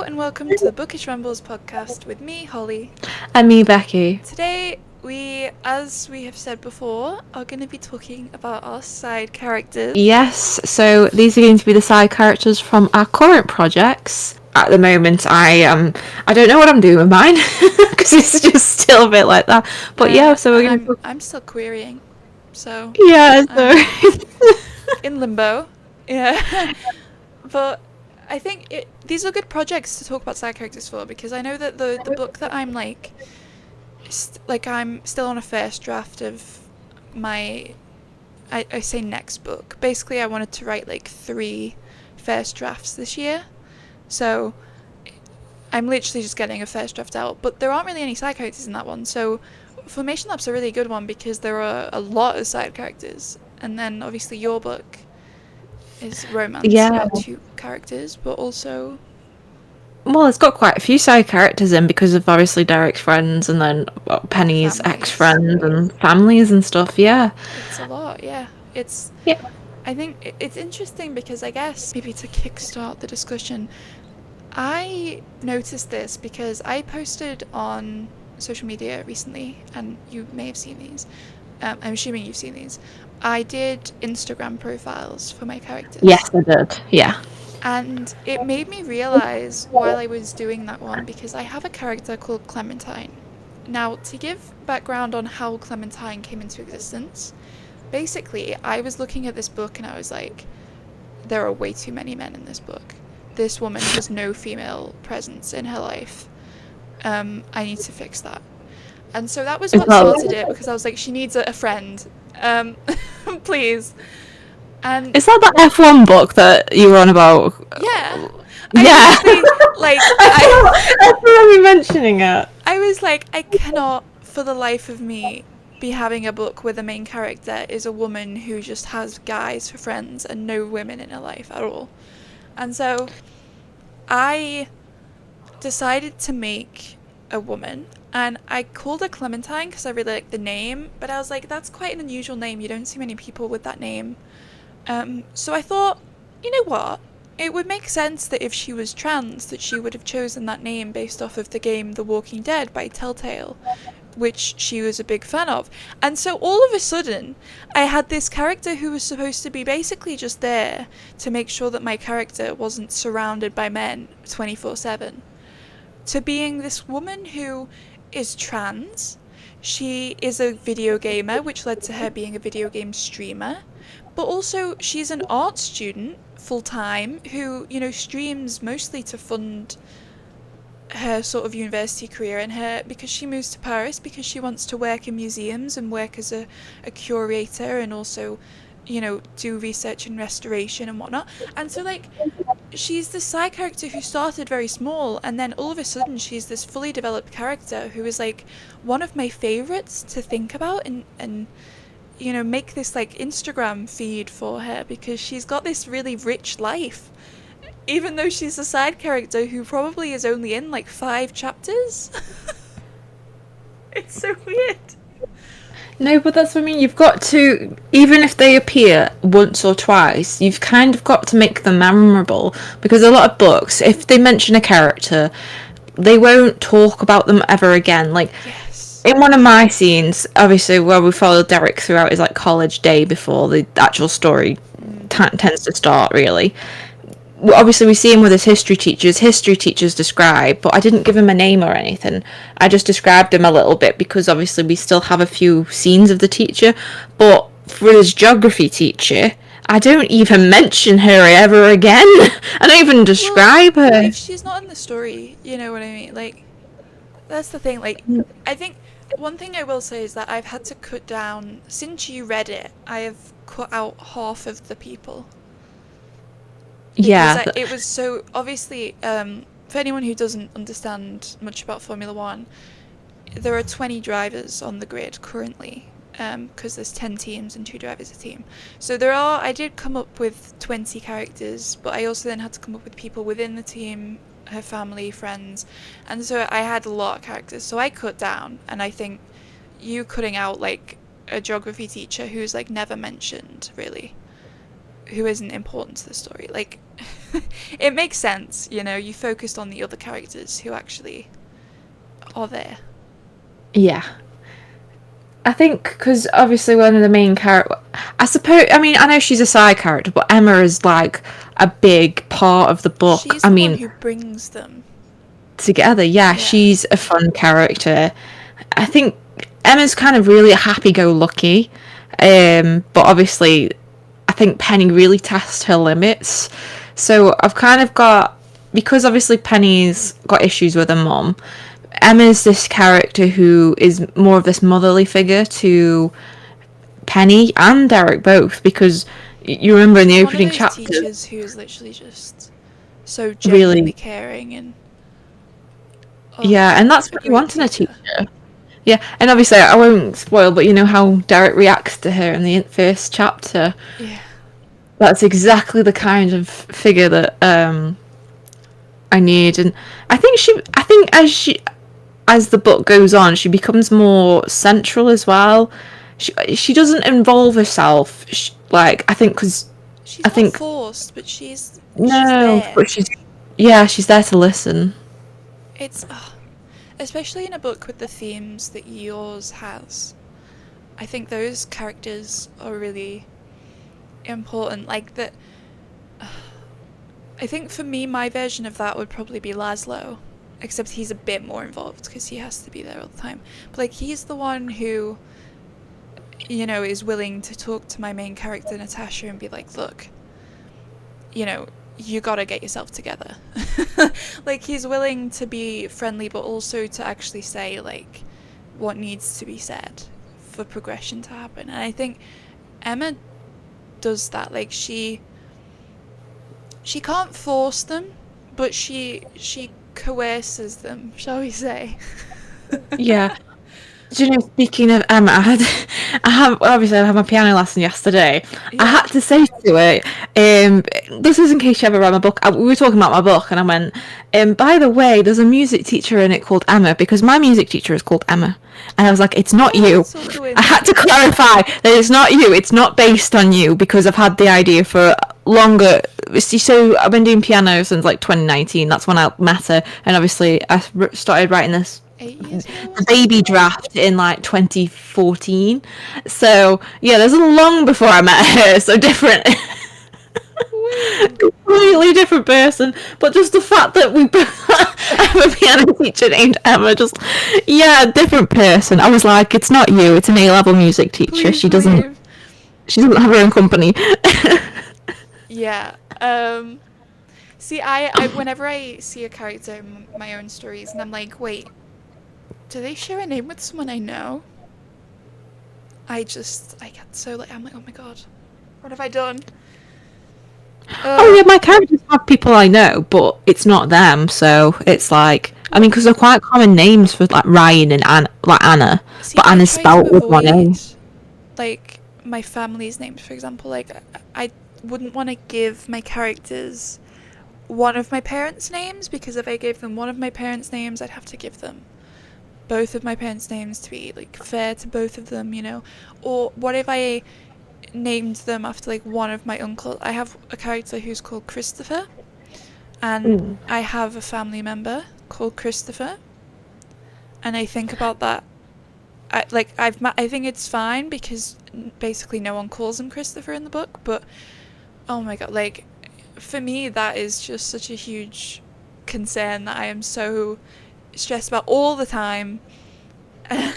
and welcome to the Bookish Rambles podcast with me, Holly. And me, Becky. Today, as we have said before, are going to be talking about our side characters. Yes, so these are going to be the side characters from our current projects. At the moment, I don't know what I'm doing with mine because it's just still a bit like that. But so we're going to. I'm still querying, so Yeah, in limbo. Yeah, but I think these are good projects to talk about side characters for, because I know that the book that I'm I'm still on a first draft of my I say next book. Basically, I wanted to write 3 first drafts this year, so I'm literally just getting a first draft out, but there aren't really any side characters in that one. So Formation Lab's a really good one because there are a lot of side characters, and then obviously your book is romance. Yeah. You have 2 characters, but also... Well, it's got quite a few side characters in because of obviously Derek's friends and then Penny's ex-friend and families and stuff, yeah. It's a lot, yeah. Yeah. I think it's interesting because I guess maybe to kickstart the discussion, I noticed this because I posted on social media recently, and you may have seen these. I'm assuming you've seen these. I did Instagram profiles for my characters. Yes, I did, yeah. And it made me realise while I was doing that one, because I have a character called Clementine. Now, to give background on how Clementine came into existence, basically, I was looking at this book and I was like, there are way too many men in this book. This woman has no female presence in her life. I need to fix that. And so that was what started it, because I was like, she needs a friend. Please. And is that the F1 book that you were on about? Yeah. Yeah. I remember mentioning it. I was like, I cannot for the life of me be having a book where the main character is a woman who just has guys for friends and no women in her life at all. And so I decided to make a woman, and I called her Clementine because I really liked the name, but I was like, that's quite an unusual name. You don't see many people with that name. So I thought, you know what? It would make sense that if she was trans, that she would have chosen that name based off of the game The Walking Dead by Telltale, which she was a big fan of. And so all of a sudden, I had this character who was supposed to be basically just there to make sure that my character wasn't surrounded by men 24/7, to being this woman who is trans. She is a video gamer, which led to her being a video game streamer. But also, she's an art student full-time who, streams mostly to fund her sort of university career, and because she moves to Paris because she wants to work in museums and work as a curator, and also, do research and restoration and whatnot. And so, she's this side character who started very small, and then all of a sudden she's this fully developed character who is, one of my favourites to think about and make this Instagram feed for her, because she's got this really rich life, even though she's a side character who probably is only in 5 chapters. It's so weird. No, but that's what I mean. You've got to, even if they appear once or twice, you've kind of got to make them memorable, because a lot of books, if they mention a character, they won't talk about them ever again. Yes. In one of my scenes, obviously, where we followed Derek throughout his college day before the actual story tends to start, really. Obviously, we see him with his history teachers describe, but I didn't give him a name or anything. I just described him a little bit because obviously we still have a few scenes of the teacher. But for his geography teacher, I don't even mention her ever again. I don't even describe her. If she's not in the story, you know what I mean? That's the thing. I think one thing I will say is that I've had to cut down, since you read it, I have cut out half of the people. Yeah. It was so, obviously, for anyone who doesn't understand much about Formula 1, there are 20 drivers on the grid currently, because there's 10 teams and 2 drivers a team. So I did come up with 20 characters, but I also then had to come up with people within the team, her family, friends, and so I had a lot of characters, so I cut down. And I think you cutting out a geography teacher who's never mentioned really who isn't important to the story. Like, it makes sense, you know, you focused on the other characters who actually are there. Yeah. I think because obviously one of the main character, I suppose. I mean, I know she's a side character, but Emma is like a big part of the book. She's I the one mean, who brings them. together, yeah, Yeah. she's a fun character. I think Emma's kind of really happy-go-lucky, but obviously, I think Penny really tests her limits. So I've kind of got, because obviously Penny's got issues with her mum. Emma's this character who is more of this motherly figure to Penny and Derek both, because you remember in the She's one of opening those chapter, teachers who is literally just so genuinely really, caring and yeah, and that's a what you great want in a teacher. teacher. Yeah, and obviously I won't spoil, but you know how Derek reacts to her in the first chapter. Yeah. That's exactly the kind of figure that I need, and I think as the book goes on, she becomes more central as well. She doesn't involve herself, like I think, because She's I not think forced, but she's no, there. but she's there to listen. It's especially in a book with the themes that yours has. I think those characters are really important. Like that. I think for me, my version of that would probably be Laszlo, except he's a bit more involved because he has to be there all the time. But like he's the one who, you know, is willing to talk to my main character Natasha and be like, look, you know, you gotta get yourself together. Like he's willing to be friendly, but also to actually say like what needs to be said for progression to happen. And I think Emma does that. Like she can't force them, but she coerces them, shall we say? Yeah. Do you know, speaking of Emma, I had my piano lesson yesterday. I Yeah. had to say to her, this is in case you ever read my book. We were talking about my book, and I went, by the way, there's a music teacher in it called Emma, because my music teacher is called Emma. And I was like, it's not Oh, you. that's so I had to clarify that it's not you. It's not based on you, because I've had the idea for longer. So I've been doing piano since like 2019. That's when I met her, and obviously I started writing this 8 years ago. the baby draft in like 2014. So yeah, there's a long before I met her, so different. Completely different person, but just the fact that we have a piano teacher named Emma, just yeah, different person. I was like, it's not you, it's an A-level music teacher. Please She doesn't have her own company. Yeah. See, I whenever I see a character in my own stories, and I'm like, wait, do they share a name with someone I know? I get so like, I'm like, oh my god, what have I done? Oh yeah, my characters have people I know, but it's not them. So it's like, I mean, because they're quite common names for like Ryan and Anna, like Anna, See, but I Anna's try spelled to with one A. avoid like my family's names, for example. Like I wouldn't want to give my characters one of my parents' names, because if I gave them one of my parents' names, I'd have to give them both of my parents' names to be like fair to both of them, you know. Or what if I named them after like one of my uncles? I have a character who's called Christopher, and I have a family member called Christopher, and I think about that. I think it's fine because basically no one calls him Christopher in the book, but oh my god, like for me that is just such a huge concern that I am so stressed about all the time. And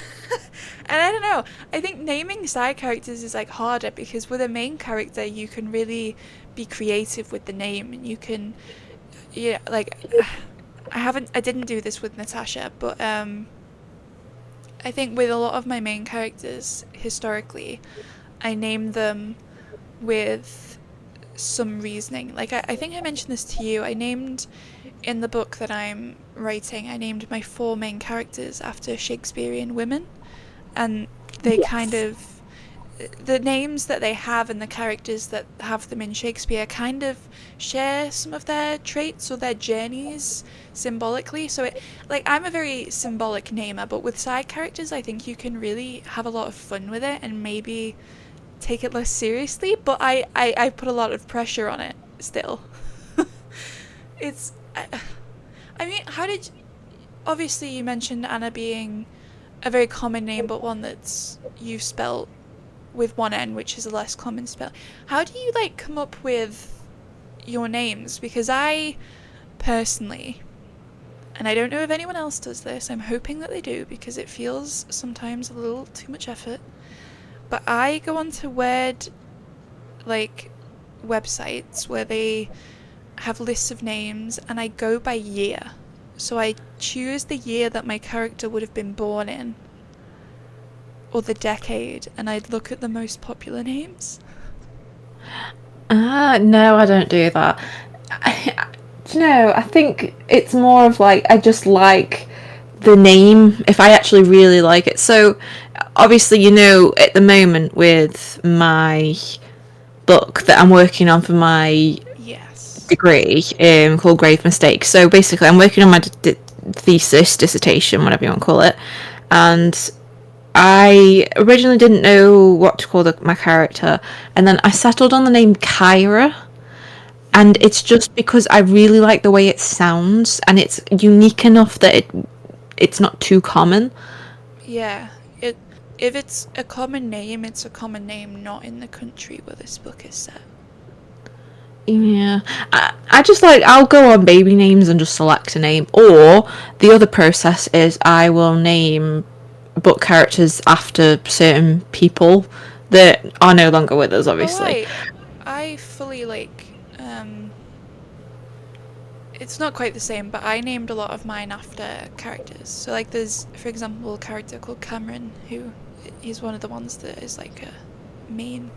I don't know, I think naming side characters is like harder, because with a main character you can really be creative with the name, and you can, yeah, like I didn't do this with Natasha, but I think with a lot of my main characters historically, I named them with some reasoning. Like I think I mentioned this to you. I named, in the book that I'm writing, I named my 4 main characters after Shakespearean women, and they kind of, the names that they have and the characters that have them in Shakespeare kind of share some of their traits or their journeys symbolically. So it, like, I'm a very symbolic namer, but with side characters I think you can really have a lot of fun with it, and maybe take it less seriously, but I put a lot of pressure on it still. It's, I mean, how did, obviously you mentioned Anna being a very common name, but one that's you've spelt with one N, which is a less common spell. How do you like come up with your names? Because I personally, and I don't know if anyone else does this, I'm hoping that they do because it feels sometimes a little too much effort, but I go onto weird like websites where they have lists of names and I go by year. So I choose the year that my character would have been born in, or the decade, and I'd look at the most popular names. No, I don't do that. I think it's more of like I just like the name if I actually really like it. So obviously, at the moment with my book that I'm working on for my Yes. degree, called Grave Mistakes. So basically, I'm working on my thesis, dissertation, whatever you want to call it, and I originally didn't know what to call my character, and then I settled on the name Kyra, and it's just because I really like the way it sounds, and it's unique enough that it's not too common. Yeah. If it's a common name, it's a common name not in the country where this book is set. Yeah, I just like I'll go on baby names and just select a name, or the other process is I will name book characters after certain people that are no longer with us, obviously. I fully it's not quite the same, but I named a lot of mine after characters. So like there's, for example, a character called Cameron, who he's one of the ones that is like a main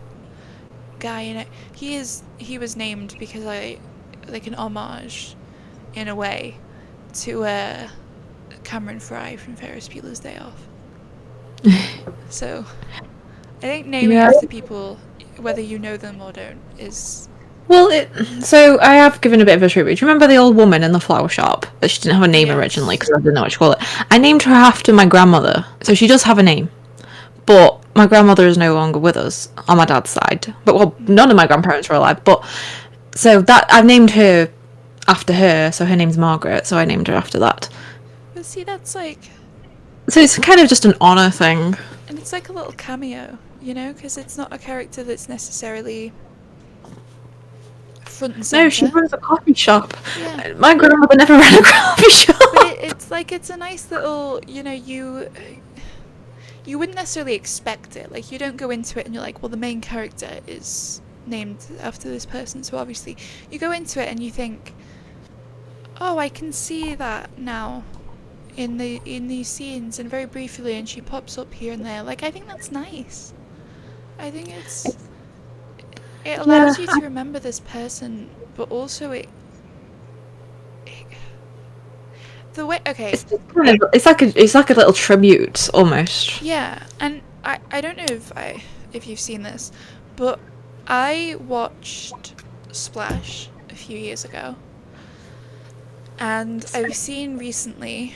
guy in it. He was named because I like an homage in a way to Cameron Fry from Ferris Bueller's Day Off. So I think naming after people, whether you know them or don't, is Well, so I have given a bit of a tribute. Do you remember the old woman in the flower shop that she didn't have a name originally because I didn't know what to call it? I named her after my grandmother, so she does have a name, but my grandmother is no longer with us on my dad's side. But well, none of my grandparents were alive. But so that I've named her after her. So her name's Margaret. So I named her after that. But see, that's like, so it's kind of just an honor thing. And it's like a little cameo, because it's not a character that's necessarily front and center. No, she runs a coffee shop. Yeah. My grandmother never ran a coffee shop. But it's a nice little, you wouldn't necessarily expect it. Like, you don't go into it and you're like, well, the main character is named after this person. So obviously, you go into it and you think, oh, I can see that now in these scenes and very briefly, and she pops up here and there. Like, I think that's nice. I think it allows you to remember this person, but also the way, okay, it's like a little tribute almost. Yeah, and I don't know if you've seen this, but I watched Splash a few years ago, and I've seen recently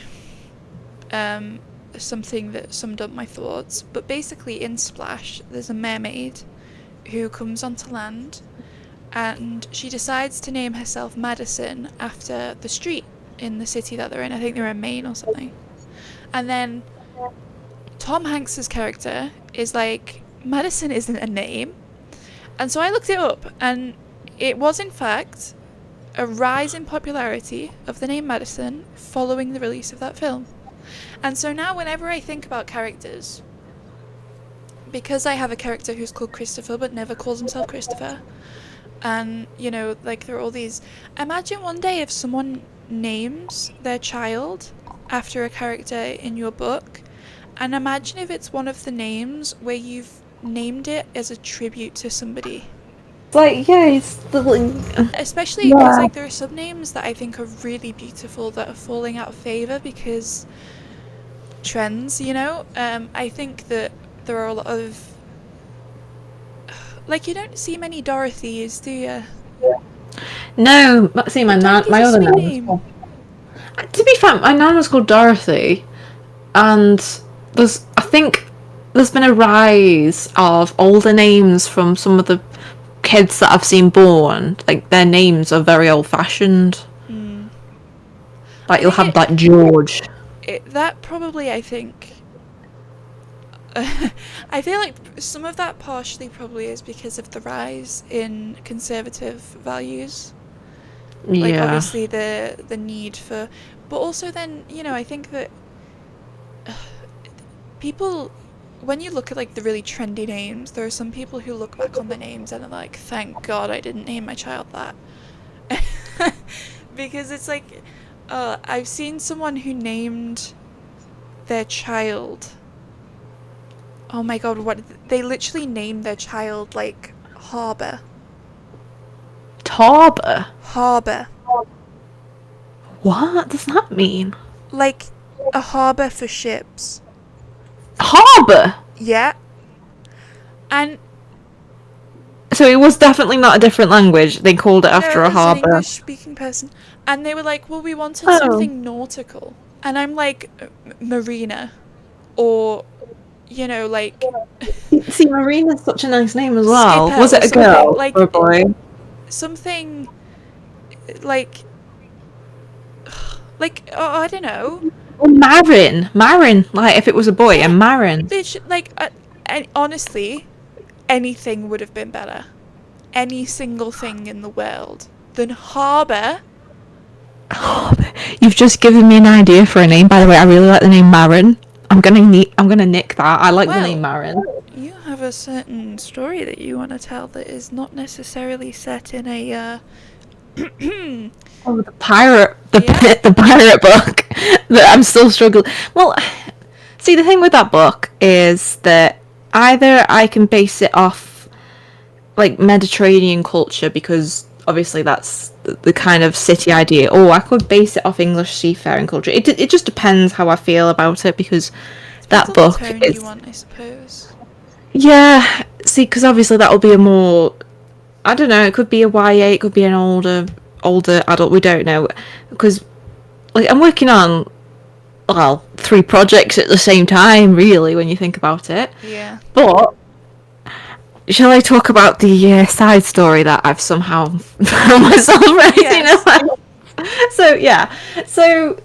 something that summed up my thoughts. But basically, in Splash, there's a mermaid who comes onto land, and she decides to name herself Madison after the street in the city that they're in. I think they're in Maine or something. And then Tom Hanks's character is like, Madison isn't a name. And so I looked it up, and it was in fact a rise in popularity of the name Madison following the release of that film. And so now whenever I think about characters, because I have a character who's called Christopher but never calls himself Christopher, and like there are all these, imagine one day if someone names their child after a character in your book, and imagine if it's one of the names where you've named it as a tribute to somebody. Like, Especially because like there are some names that I think are really beautiful that are falling out of favor because trends, I think that there are a lot of, like, you don't see many Dorothys, do you? No, see, my other name. To be fair, my nan was called Dorothy, and I think there's been a rise of older names from some of the kids that I've seen born. Like, their names are very old-fashioned. Like, you'll have, like, George. That probably, I think... I feel like some of that partially probably is because of the rise in conservative values. Like, Yeah. obviously the need for... But also then, you know, I think that people... When you look at, like, the really trendy names, there are some people who look back on the names and are like, thank God I didn't name my child that. Because it's like... I've seen someone who named their child... Oh my god, what... They literally named their child, like, Harbour. Tarber? Harbour. What does that mean? Like, a harbour for ships. Harbour? Yeah. And... So it was definitely not a different language. They called it after no, a it's an harbour. English-speaking person. And they were like, well, we wanted Oh. something nautical. And I'm like, marina. Or... You know, like... See, Marina's such a nice name as well. Skipper Was it or a girl something, like- or a boy? Something... Like... Like, oh, I don't know. Oh, Marin. Marin. Like, if it was a boy, a Marin. Like, honestly, anything would have been better. Any single thing in the world than Harbour. You've just given me an idea for a name. By the way, I really like the name Marin. I'm gonna nick that. I like the name Marin. You have a certain story that you want to tell that is not necessarily set in a Oh, the pirate, Yeah. the pirate book that I'm still struggling. Well, see, the thing with that book is that either I can base it off like Mediterranean culture because obviously that's the kind of city idea, or I could base it off English seafaring culture. It just depends how I feel about it because that Depends on book the tone is you want, I suppose. yeah. See, because obviously that will be a more I don't know. It could be a YA. It could be an older adult. We don't know because like I'm working on 3 projects at the same time. Really, when you think about it. Yeah. But shall I talk about the side story that I've somehow found myself writing? Yes. So yeah. So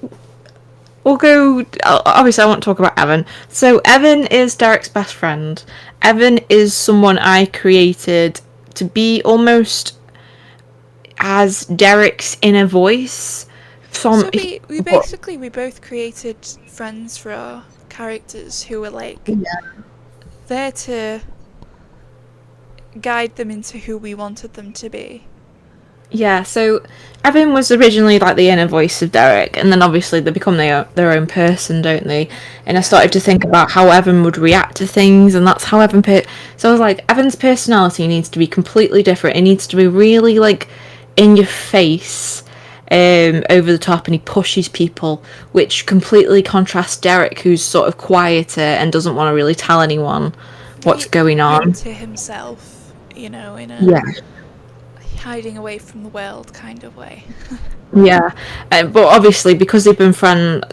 we'll go. Obviously, I want to talk about Evan. So Evan is Derek's best friend. Evan is someone I created to be almost as Derek's inner voice. So we both created friends for our characters who were like there to guide them into who we wanted them to be. Yeah, so Evan was originally like the inner voice of Derek, and then obviously they become their own person, don't they? And I started to think about how Evan would react to things, and that's how Evan so I was like, Evan's personality needs to be completely different. It needs to be really like in your face, over the top, and he pushes people, which completely contrasts Derek, who's sort of quieter and doesn't want to really tell anyone what's going on. To himself, you know, in a hiding away from the world kind of way. Yeah, but obviously because they've been friends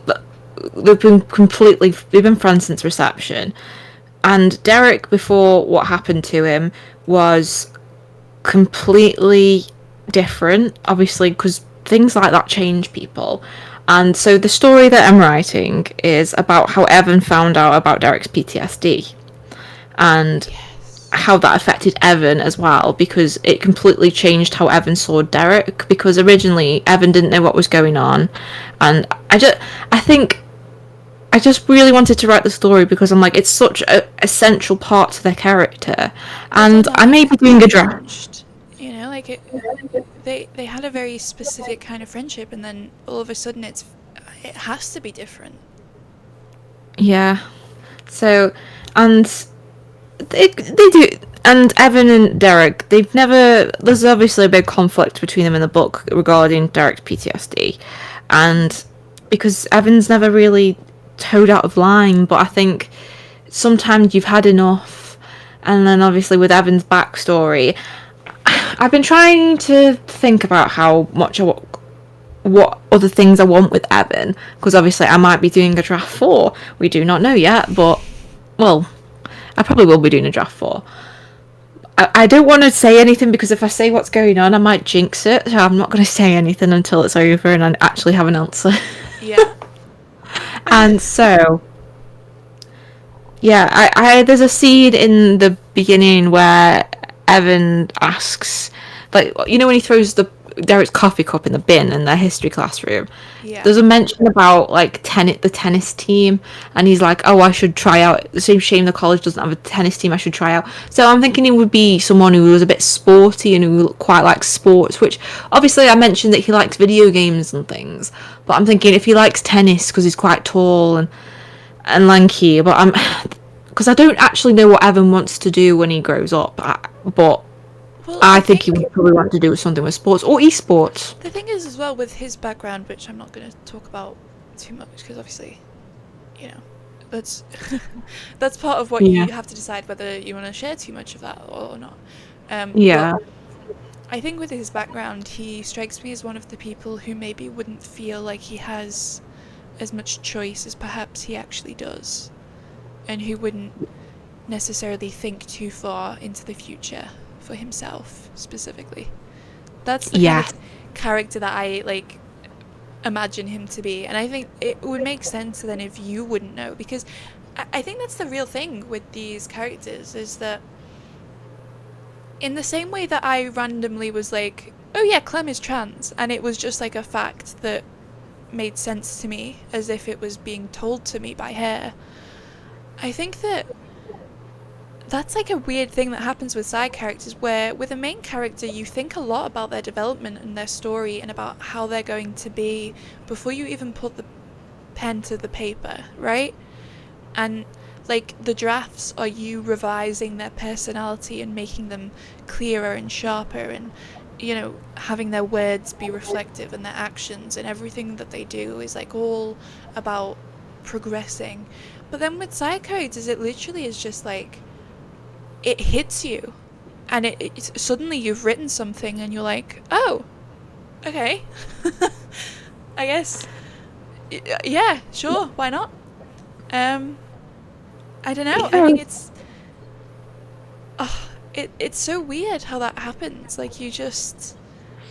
since reception, and Derek, before what happened to him, was completely different, obviously, because things like that change people. And so the story that I'm writing is about how Evan found out about Derek's PTSD and how that affected Evan as well, because it completely changed how Evan saw Derek, because originally Evan didn't know what was going on. And I just really wanted to write the story because I'm like, it's such a essential part to their character, and I may be doing a draft. You know, like they had a very specific kind of friendship, and then all of a sudden it has to be different. Yeah. So, and they do, and Evan and Derek, there's obviously a big conflict between them in the book regarding Derek's PTSD, and because Evan's never really towed out of line, but I think sometimes you've had enough. And then obviously with Evan's backstory, I've been trying to think about how much what other things I want with Evan, because obviously I might be doing a draft 4. We do not know yet, but well, I probably will be doing a draft 4. I don't want to say anything because if I say what's going on, I might jinx it. So I'm not going to say anything until it's over and I actually have an answer. Yeah. And so, yeah, I there's a scene in the beginning where Evan asks, like, you know, when he throws Derek's coffee cup in the bin in their history classroom. Yeah. There's a mention about like the tennis team, and he's like, "Oh, I should try out." The same shame the college doesn't have a tennis team. I should try out. So I'm thinking he would be someone who was a bit sporty and who quite likes sports. Which obviously I mentioned that he likes video games and things, but I'm thinking if he likes tennis because he's quite tall and lanky. But I'm because I don't actually know what Evan wants to do when he grows up. But Well, I think he would probably want to do something with sports or esports. the thing is, as well, with his background, which I'm not going to talk about too much, because obviously, you know, that's that's part of what Yeah. you have to decide whether you want to share too much of that or not. Yeah. But I think with his background, he strikes me as one of the people who maybe wouldn't feel like he has as much choice as perhaps he actually does, and who wouldn't necessarily think too far into the future for himself specifically. That's the kind of character that I like imagine him to be, and I think it would make sense then if you wouldn't know, because I think that's the real thing with these characters, is that in the same way that I randomly was like, oh yeah, Clem is trans, and it was just like a fact that made sense to me as if it was being told to me by her, I think that that's like a weird thing that happens with side characters, where with a main character you think a lot about their development and their story and about how they're going to be before you even put the pen to the paper, right? And like the drafts are you revising their personality and making them clearer and sharper, and you know, having their words be reflective and their actions and everything that they do is like all about progressing. But then with side characters, it literally is just like it hits you, and it suddenly you've written something and you're like, oh, okay. I guess, yeah, sure, why not? I don't know. I think it's so weird how that happens. Like you just,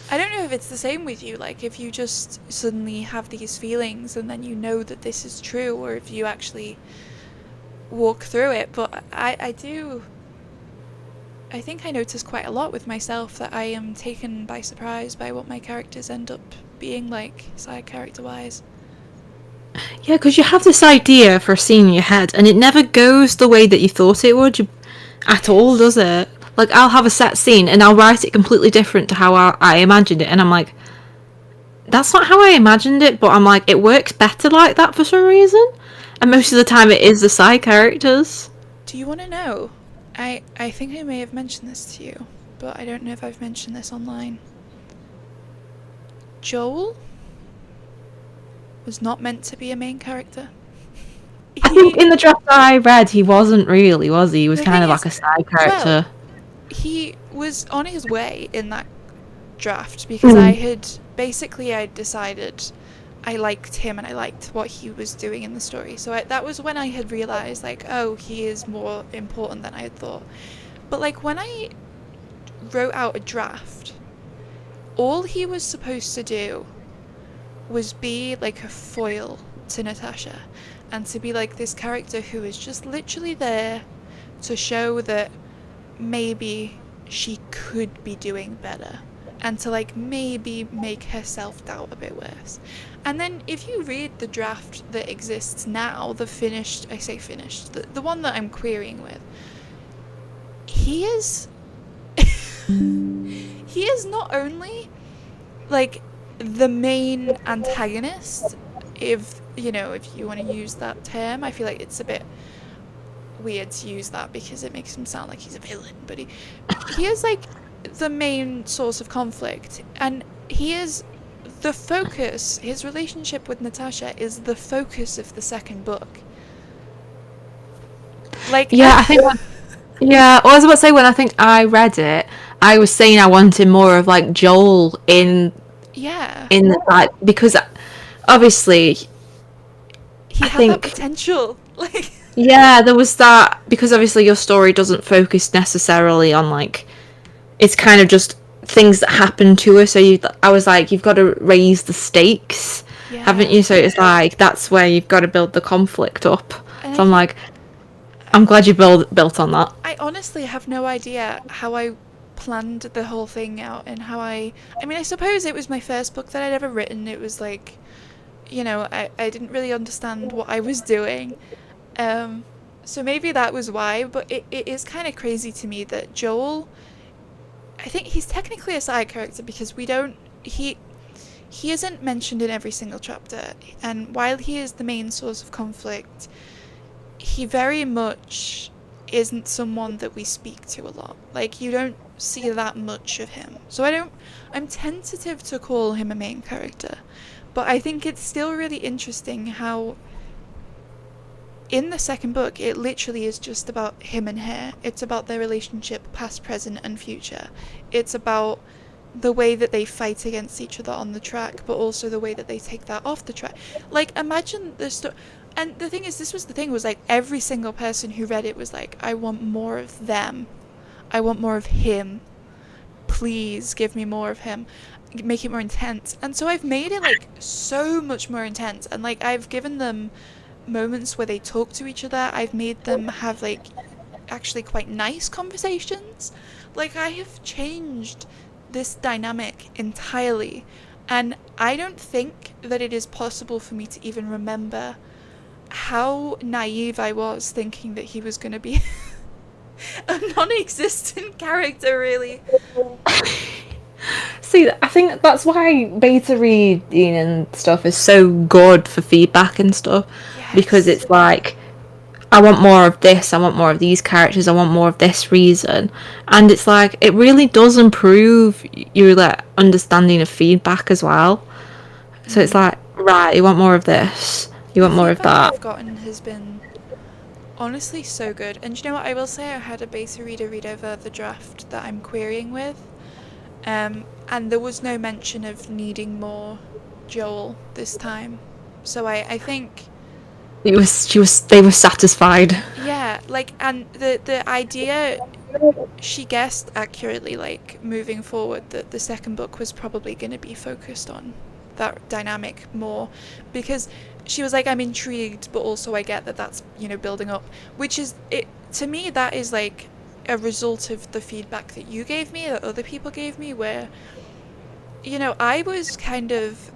I don't know if it's the same with you. Like if you just suddenly have these feelings and then you know that this is true, or if you actually walk through it. But I do. I think I notice quite a lot with myself that I am taken by surprise by what my characters end up being like, side character-wise. Yeah, because you have this idea for a scene in your head, and it never goes the way that you thought it would at all, does it? Like, I'll have a set scene, and I'll write it completely different to how I imagined it, and I'm like, that's not how I imagined it, but I'm like, it works better like that for some reason. And most of the time it is the side characters. Do you want to know? I think I may have mentioned this to you, but I don't know if I've mentioned this online. Joel was not meant to be a main character. I think in the draft I read, he wasn't really, was he? He was The kind thing of like is, a side character. well, he was on his way in that draft because I decided I liked him and I liked what he was doing in the story. So that was when I had realised, like, oh, he is more important than I had thought. But, like, when I wrote out a draft, all he was supposed to do was be, like, a foil to Natasha. And to be, like, this character who is just literally there to show that maybe she could be doing better. And to, like, maybe make her self-doubt a bit worse. And then if you read the draft that exists now, the finished, I say finished, the one that I'm querying with, he is he is not only like the main antagonist, if you know, if you want to use that term. I feel like it's a bit weird to use that because it makes him sound like he's a villain, but he is like the main source of conflict, and he is the focus. His relationship with Natasha is the focus of the second book. Like, Yeah, I think. Yeah, well, I was about to say, when I think I read it, I was saying I wanted more of like Joel in yeah, the like, because obviously he I had think that potential. Like, Yeah, there was that, because obviously your story doesn't focus necessarily on like, it's kind of just things that happen to her. So I was like, you've got to raise the stakes, haven't Yeah. you? So it's like that's where you've got to build the conflict up. And So I I'm think like, I'm glad you built on that. I honestly have no idea how I planned the whole thing out and how I mean, I suppose it was my first book that I'd ever written. It was like, I didn't really understand what I was doing. Um, so maybe that was why, but it is kind of crazy to me that Joel, I think he's technically a side character because he isn't mentioned in every single chapter, and while he is the main source of conflict, he very much isn't someone that we speak to a lot. Like, you don't see that much of him. So I'm tentative to call him a main character, but I think it's still really interesting how in the second book it literally is just about him and her. It's about their relationship, past, present, and future. It's about the way that they fight against each other on the track, but also the way that they take that off the track. Like, imagine the story. And the thing is, this was the thing, was like every single person who read it was like, I want more of them. I want more of him. Please give me more of him. Make it more intense. And so I've made it like so much more intense. And like, I've given them moments where they talk to each other. I've made them have like actually quite nice conversations. Like, I have changed this dynamic entirely, and I don't think that it is possible for me to even remember how naive I was thinking that he was going to be a non-existent character, really. See, I think that's why beta reading and stuff is so good for feedback and stuff, because Yes. it's like, I want more of this, I want more of these characters, I want more of this reason. And it's like, it really does improve your like understanding of feedback as well. So it's like, right, you want more of this, you The want more of feedback that. I've gotten has been honestly so good. And you know what? I will say I had a beta reader read over the draft that I'm querying with. And there was no mention of needing more Joel this time. So I think, They were satisfied. yeah, like, and the idea, she guessed accurately, like, moving forward, that the second book was probably going to be focused on that dynamic more, because she was like, I'm intrigued, but also I get that that's, building up, which is, it to me, that is like a result of the feedback that you gave me, that other people gave me, where, I was kind of,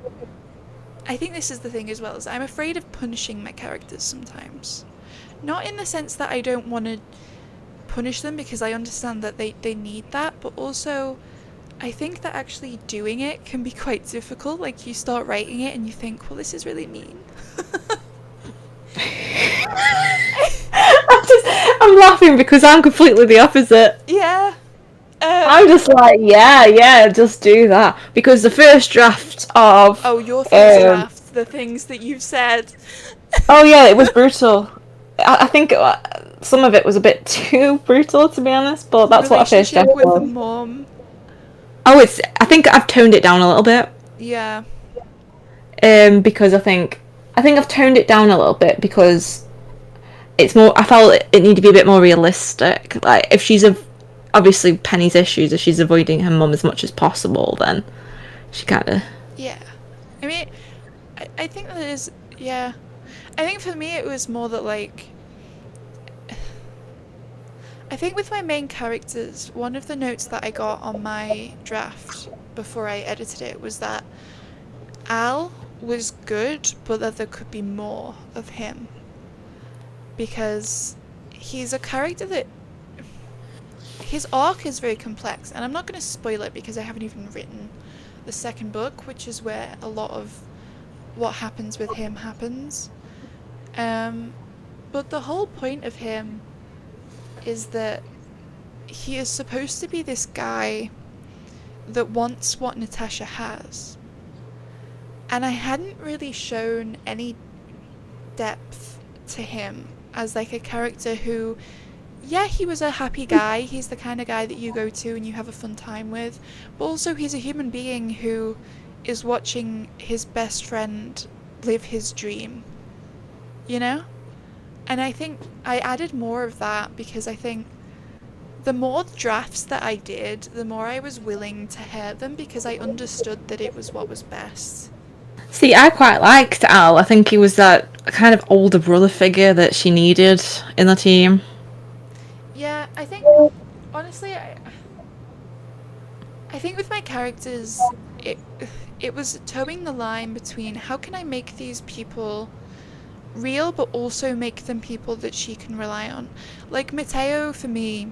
I think this is the thing as well, is I'm afraid of punishing my characters sometimes. Not in the sense that I don't want to punish them, because I understand that they need that, but also I think that actually doing it can be quite difficult. Like, you start writing it and you think, well, this is really mean. I'm laughing because I'm completely the opposite. Yeah. I'm just like, yeah, just do that. Because the first draft of, Oh, your first draft, the things that you've said. oh yeah, it was brutal. I think some of it was a bit too brutal, to be honest. But The that's what a first relationship draft with the was. mom. Oh, I think I've toned it down a little bit. Yeah. Because I think I've toned it down a little bit because it's more. I felt it needed to be a bit more realistic. Like, if she's obviously Penny's issues, if she's avoiding her mum as much as possible, then she kind of. Yeah. I mean, I think that is, yeah. I think for me it was more that, like, I think with my main characters, one of the notes that I got on my draft before I edited it was that Al was good, but that there could be more of him. Because he's a character that, his arc is very complex, and I'm not going to spoil it because I haven't even written the second book, which is where a lot of what happens with him happens. But the whole point of him is that he is supposed to be this guy that wants what Natasha has. And I hadn't really shown any depth to him as like a character who, yeah, he was a happy guy, he's the kind of guy that you go to and you have a fun time with, but also he's a human being who is watching his best friend live his dream, you know? And I think I added more of that because I think the more drafts that I did, the more I was willing to hear them because I understood that it was what was best. See, I quite liked Al. I think he was that kind of older brother figure that she needed in the team. Yeah, I think honestly, I think with my characters, it was towing the line between how can I make these people real, but also make them people that she can rely on. Like Mateo, for me,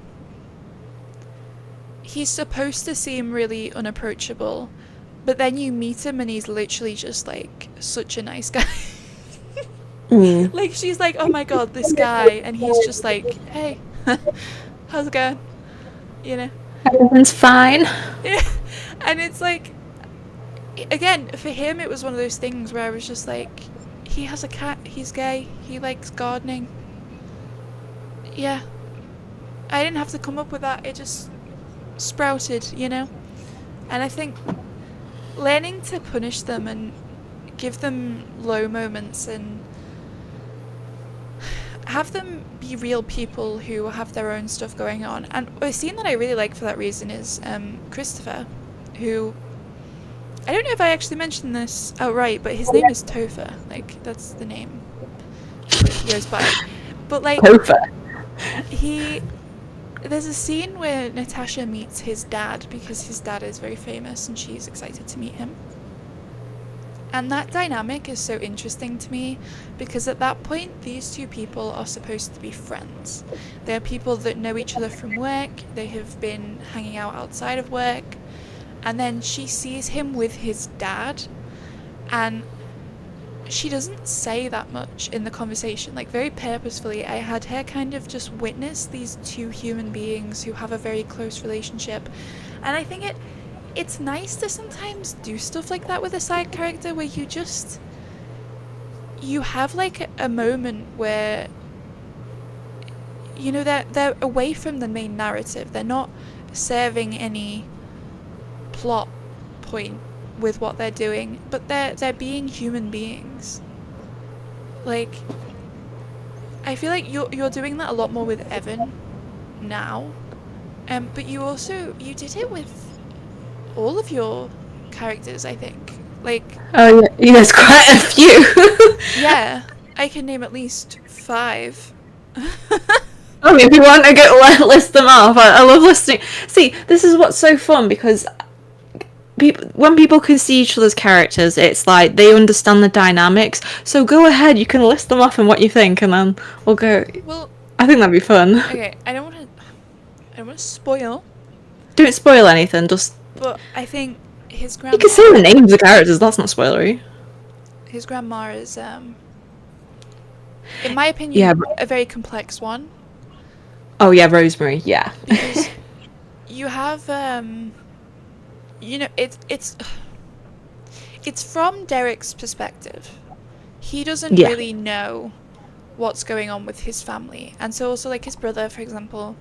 he's supposed to seem really unapproachable, but then you meet him and he's literally just like such a nice guy. Mm. Like she's like, oh my god, this guy, and he's just like, hey, how's it going? You know? Everything's fine. Yeah. And it's like, again, for him, it was one of those things where I was just like, he has a cat, he's gay, he likes gardening. Yeah. I didn't have to come up with that, it just sprouted, you know? And I think learning to punish them and give them low moments and have them be real people who have their own stuff going on. And a scene that I really like for that reason is Christopher, who, I don't know if I actually mentioned this outright, but his name is Topher. Like, that's the name that he goes by. But like, Topher. there's a scene where Natasha meets his dad because his dad is very famous and she's excited to meet him. And that dynamic is so interesting to me because at that point, these two people are supposed to be friends. They're people that know each other from work, they have been hanging out outside of work, and then she sees him with his dad, and she doesn't say that much in the conversation. Like, very purposefully, I had her kind of just witness these two human beings who have a very close relationship. And I think it's nice to sometimes do stuff like that with a side character where you have like a moment where, you know, they're away from the main narrative. They're not serving any plot point with what they're doing, but they're being human beings. Like, I feel like you're doing that a lot more with Evan now, but you did it with all of your characters, I think. Like, Oh yeah, there's quite a few. yeah, I can name at least 5. I mean, if you want to list them off, I love listing. See, this is what's so fun because when people can see each other's characters, it's like they understand the dynamics. So go ahead, you can list them off and what you think, and then we'll go. Well, I think that'd be fun. okay, I don't want to spoil, Don't spoil anything. Just but I think his you grandma. can say the names of the characters. That's not spoilery. His grandma is, in my opinion, Yeah. a very complex one. Oh yeah, Rosemary. Yeah. Because you have, you know, it's from Derek's perspective. He doesn't Yeah. really know what's going on with his family, and so also like his brother, for example,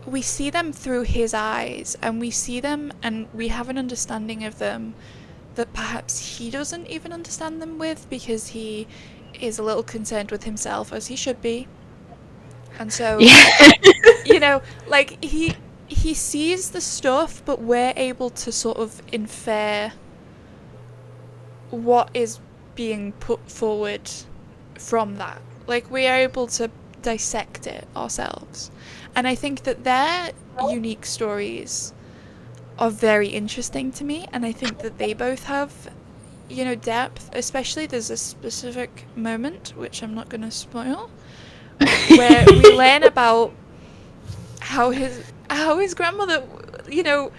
we see them through his eyes, and we see them and we have an understanding of them that perhaps he doesn't even understand them with because he is a little concerned with himself, as he should be. And so, Yeah. you know, like he sees the stuff, but we're able to sort of infer what is being put forward from that. Like, we are able to dissect it ourselves. And I think that their unique stories are very interesting to me, and I think that they both have, you know, depth. Especially there's a specific moment, which I'm not going to spoil, where we learn about how his grandmother, you know,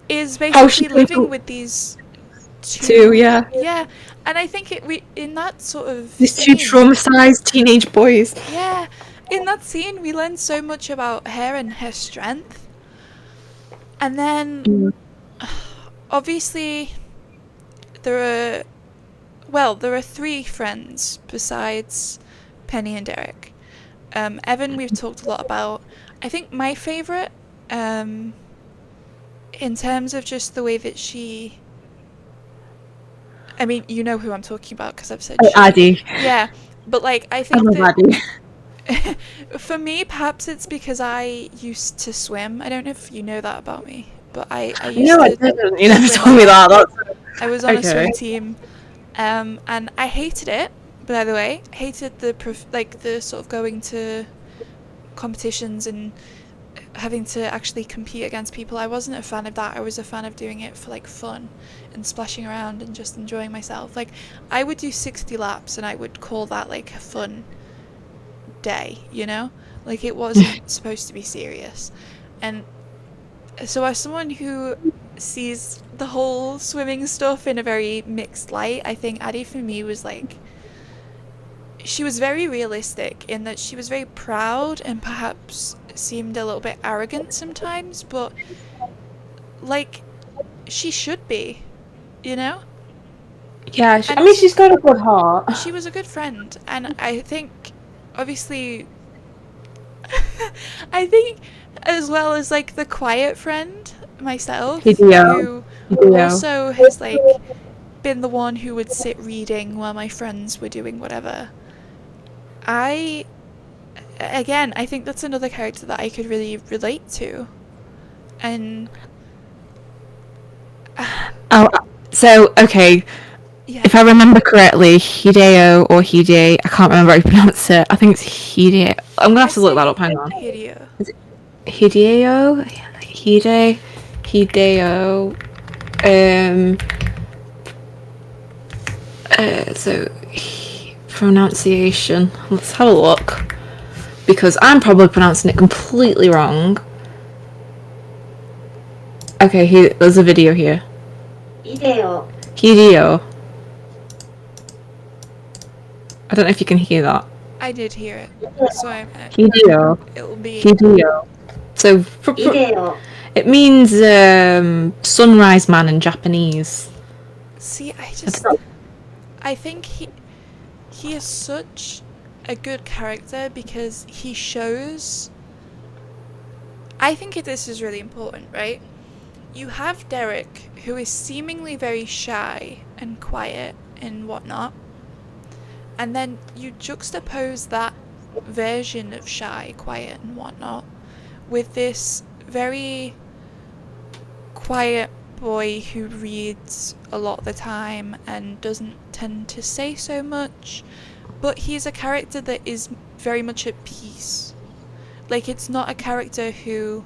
is basically living with these two, yeah. Yeah, and I think in that sort of These two traumatized teenage boys. Yeah, in that scene we learn so much about her and her strength. And then obviously there are 3 friends besides Penny and Derek. Evan we've talked a lot about. I think my favourite, in terms of just the way that she I mean, you know who I'm talking about because I've said Oh, she. Addy. Yeah, but like I I think love that Addy. for me, perhaps it's because I used to swim. I don't know if you know that about me, but I used No, I to didn't. You never swim a told me lot. that. That's I was on a okay. swim team, and I hated it. By the way, hated like the sort of going to competitions and having to actually compete against people. I wasn't a fan of that. I was a fan of doing it for like fun and splashing around and just enjoying myself. Like I would do 60 laps and I would call that like a fun day, you know? Like it wasn't supposed to be serious. And so as someone who sees the whole swimming stuff in a very mixed light, I think Addie for me was like she was very realistic in that she was very proud and perhaps seemed a little bit arrogant sometimes, but like she should be, you know? Yeah, I And mean, she's got a good heart. she was a good friend, and I think obviously I think as well as like the quiet friend myself Hideo. who Hideo. also has like been the one who would sit reading while my friends were doing whatever. I again, I think that's another character that I could really relate to. And Oh, so okay. yeah, If I remember correctly, Hideo or Hide, I can't remember how you pronounce it. I think it's Hide. I'm gonna I have to look that say up. Hang on. Hideo. Is it Hideo? Hide? Hideo. Um. Pronunciation. Let's have a look. Because I'm probably pronouncing it completely wrong. Okay, there's a video here. Hideo. Hideo. I don't know if you can hear that. I did hear it, so Hideo. it'll be Hideo. So Hideo. it means sunrise man in Japanese. see. I think he is such a good character because he shows. I think this is really important, right? You have Derek, who is seemingly very shy and quiet and whatnot, and then you juxtapose that version of shy, quiet, and whatnot with this very quiet boy who reads a lot of the time and doesn't tend to say so much, but he's a character that is very much at peace. Like, it's not a character who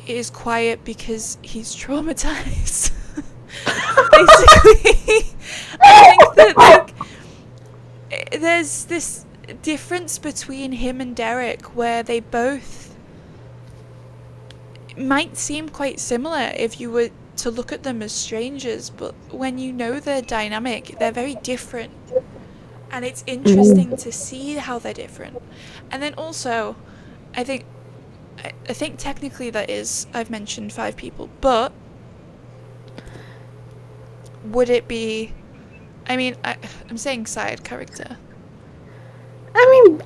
is quiet because he's traumatized. Basically, I think that like there's this difference between him and Derek where they both might seem quite similar if you were to look at them as strangers, but when you know their dynamic, they're very different. And it's interesting to see how they're different. And then also, I think technically that is, I've mentioned 5 people, but would it be, I mean, I'm saying side character. I mean,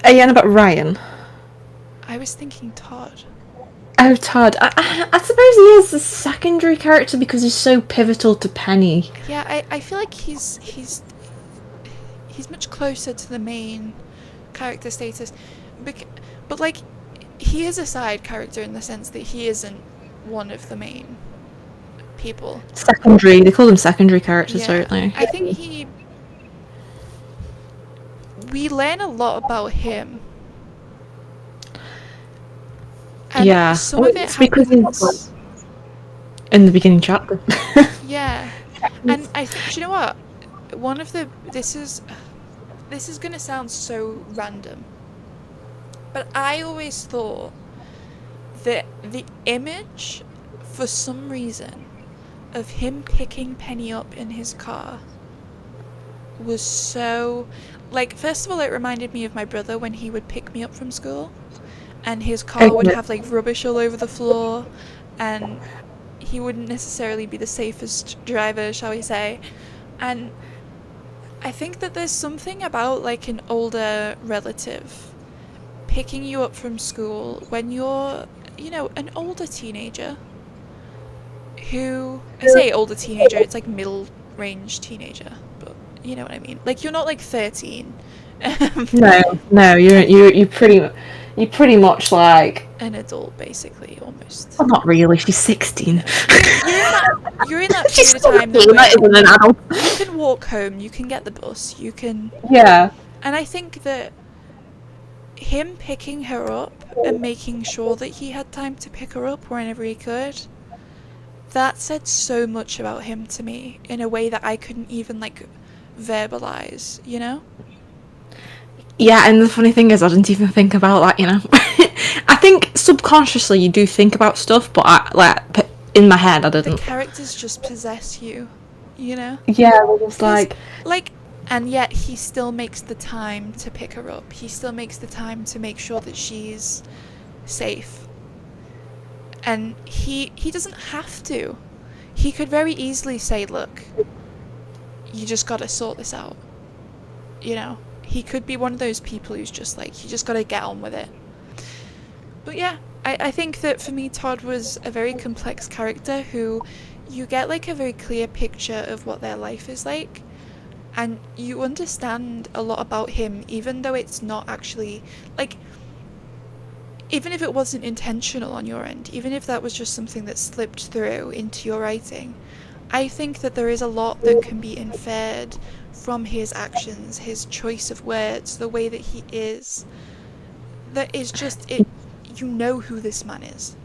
are you on about Ryan? I was thinking Todd. Oh, Todd. I suppose he is a secondary character because he's so pivotal to Penny. Yeah, I feel like he's much closer to the main character status, but like he is a side character in the sense that he isn't one of the main people. Secondary. They call them secondary characters, Yeah, don't they? I think we learn a lot about him. And Yeah. some of it It's because happens. in the beginning chapter. Yeah, and I think, do you know what? One of the this is gonna sound so random, but I always thought that the image, for some reason, of him picking Penny up in his car was so, like, first of all, it reminded me of my brother when he would pick me up from school, and his car would have like rubbish all over the floor, and he wouldn't necessarily be the safest driver, shall we say. And I think that there's something about like an older relative picking you up from school when you're, an older teenager who, I say older teenager, it's like middle range teenager, but you know what I mean. Like, you're not like 13. No, you're pretty much like, An adult, basically, almost. well, not really. She's 16. No. You're in that She's period of time still not even an adult. you can walk home, you can get the bus, you can. Yeah. And I think that him picking her up and making sure that he had time to pick her up whenever he could, that said so much about him to me in a way that I couldn't even like verbalize, you know? Yeah, and the funny thing is, I didn't even think about that, you know. I think subconsciously you do think about stuff, but in my head I The didn't. characters just possess you, you know? Yeah, we're just like, and yet he still makes the time to pick her up. He still makes the time to make sure that she's safe. And he doesn't have to. He could very easily say, look, you just gotta sort this out. You know? He could be one of those people who's just like, you just gotta get on with it. But yeah, I think that for me, Todd was a very complex character who you get like a very clear picture of what their life is like. And you understand a lot about him, even though it's not actually, like, even if it wasn't intentional on your end, even if that was just something that slipped through into your writing, I think that there is a lot that can be inferred from his actions, his choice of words, the way that he is, that is just, you know who this man is.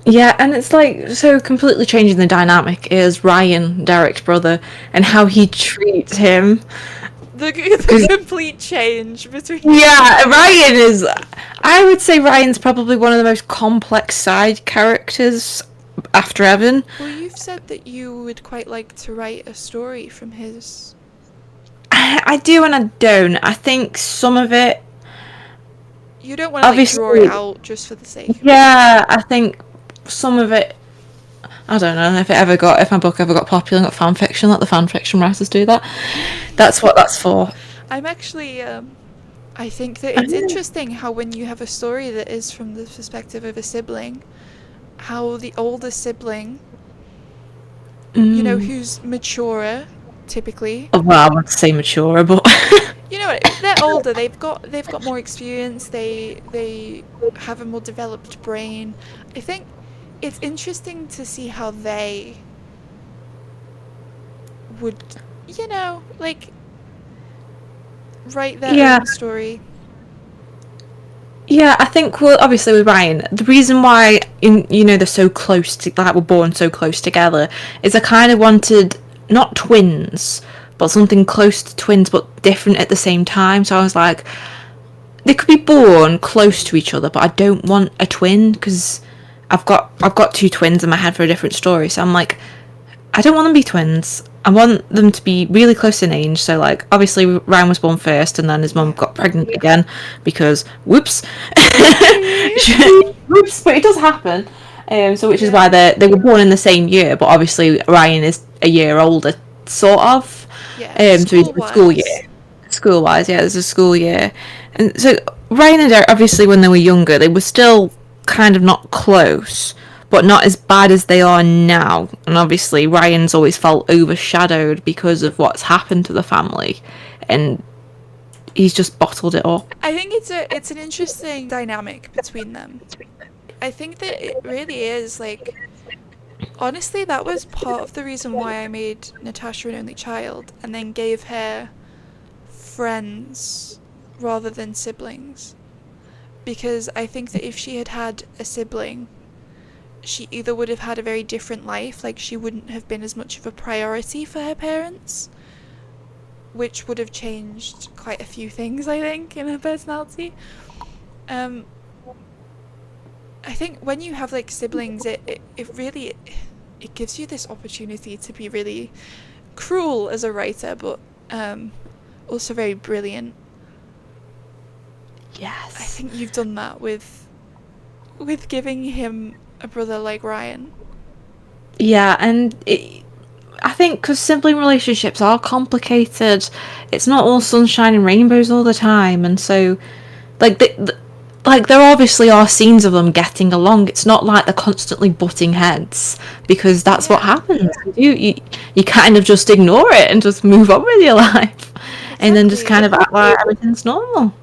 yeah, and it's like, so completely changing the dynamic is Ryan, Derek's brother, and how he treats him. The complete change between... Yeah, Ryan is, I would say Ryan's probably one of the most complex side characters after Evan. Well, you've said that you would quite like to write a story from his... I do and I don't. I think some of it... You don't want to like, draw it out just for the sake of it. Yeah, I think some of it... I don't know if my book ever got popular and got fan fiction, let the fan fiction writers do that. That's what that's for. I'm actually, I think that it's interesting how when you have a story that is from the perspective of a sibling, how the older sibling, you know, who's maturer, typically. Well, I would say mature, but... You know what? They're older. They've got more experience. They have a more developed brain. I think it's interesting to see how they would, you know, like write their own story. Yeah, I think, well, obviously with Ryan, the reason why, they're so close to, like, we're born so close together, is I kind of wanted, not twins, but something close to twins, but different at the same time. So I was like, they could be born close to each other, but I don't want a twin, because I've got two twins in my head for a different story. So I'm like, I don't want them to be twins. I want them to be really close in age. So, like, obviously Ryan was born first, and then his mum got pregnant again because whoops, whoops. But it does happen. So which is why they were born in the same year, but obviously Ryan is a year older, sort of. Yeah. So he's in school year. School-wise, yeah, there's a school year, and so Ryan and Derek, obviously, when they were younger, they were still kind of not close, but not as bad as they are now. And obviously Ryan's always felt overshadowed because of what's happened to the family, and he's just bottled it up. I think it's an interesting dynamic between them. I think that it really is, like, honestly, that was part of the reason why I made Natasha an only child and then gave her friends rather than siblings, because I think that if she had had a sibling, she either would have had a very different life, like she wouldn't have been as much of a priority for her parents, which would have changed quite a few things, I think, in her personality. I think when you have like siblings, it really gives you this opportunity to be really cruel as a writer, but also very brilliant. Yes. I think you've done that with giving him a brother like Ryan. Yeah, and I think because sibling relationships are complicated, it's not all sunshine and rainbows all the time, and so, like, like there obviously are scenes of them getting along. It's not like they're constantly butting heads, because that's what happens. You kind of just ignore it and just move on with your life, and then just kind of act like everything's normal.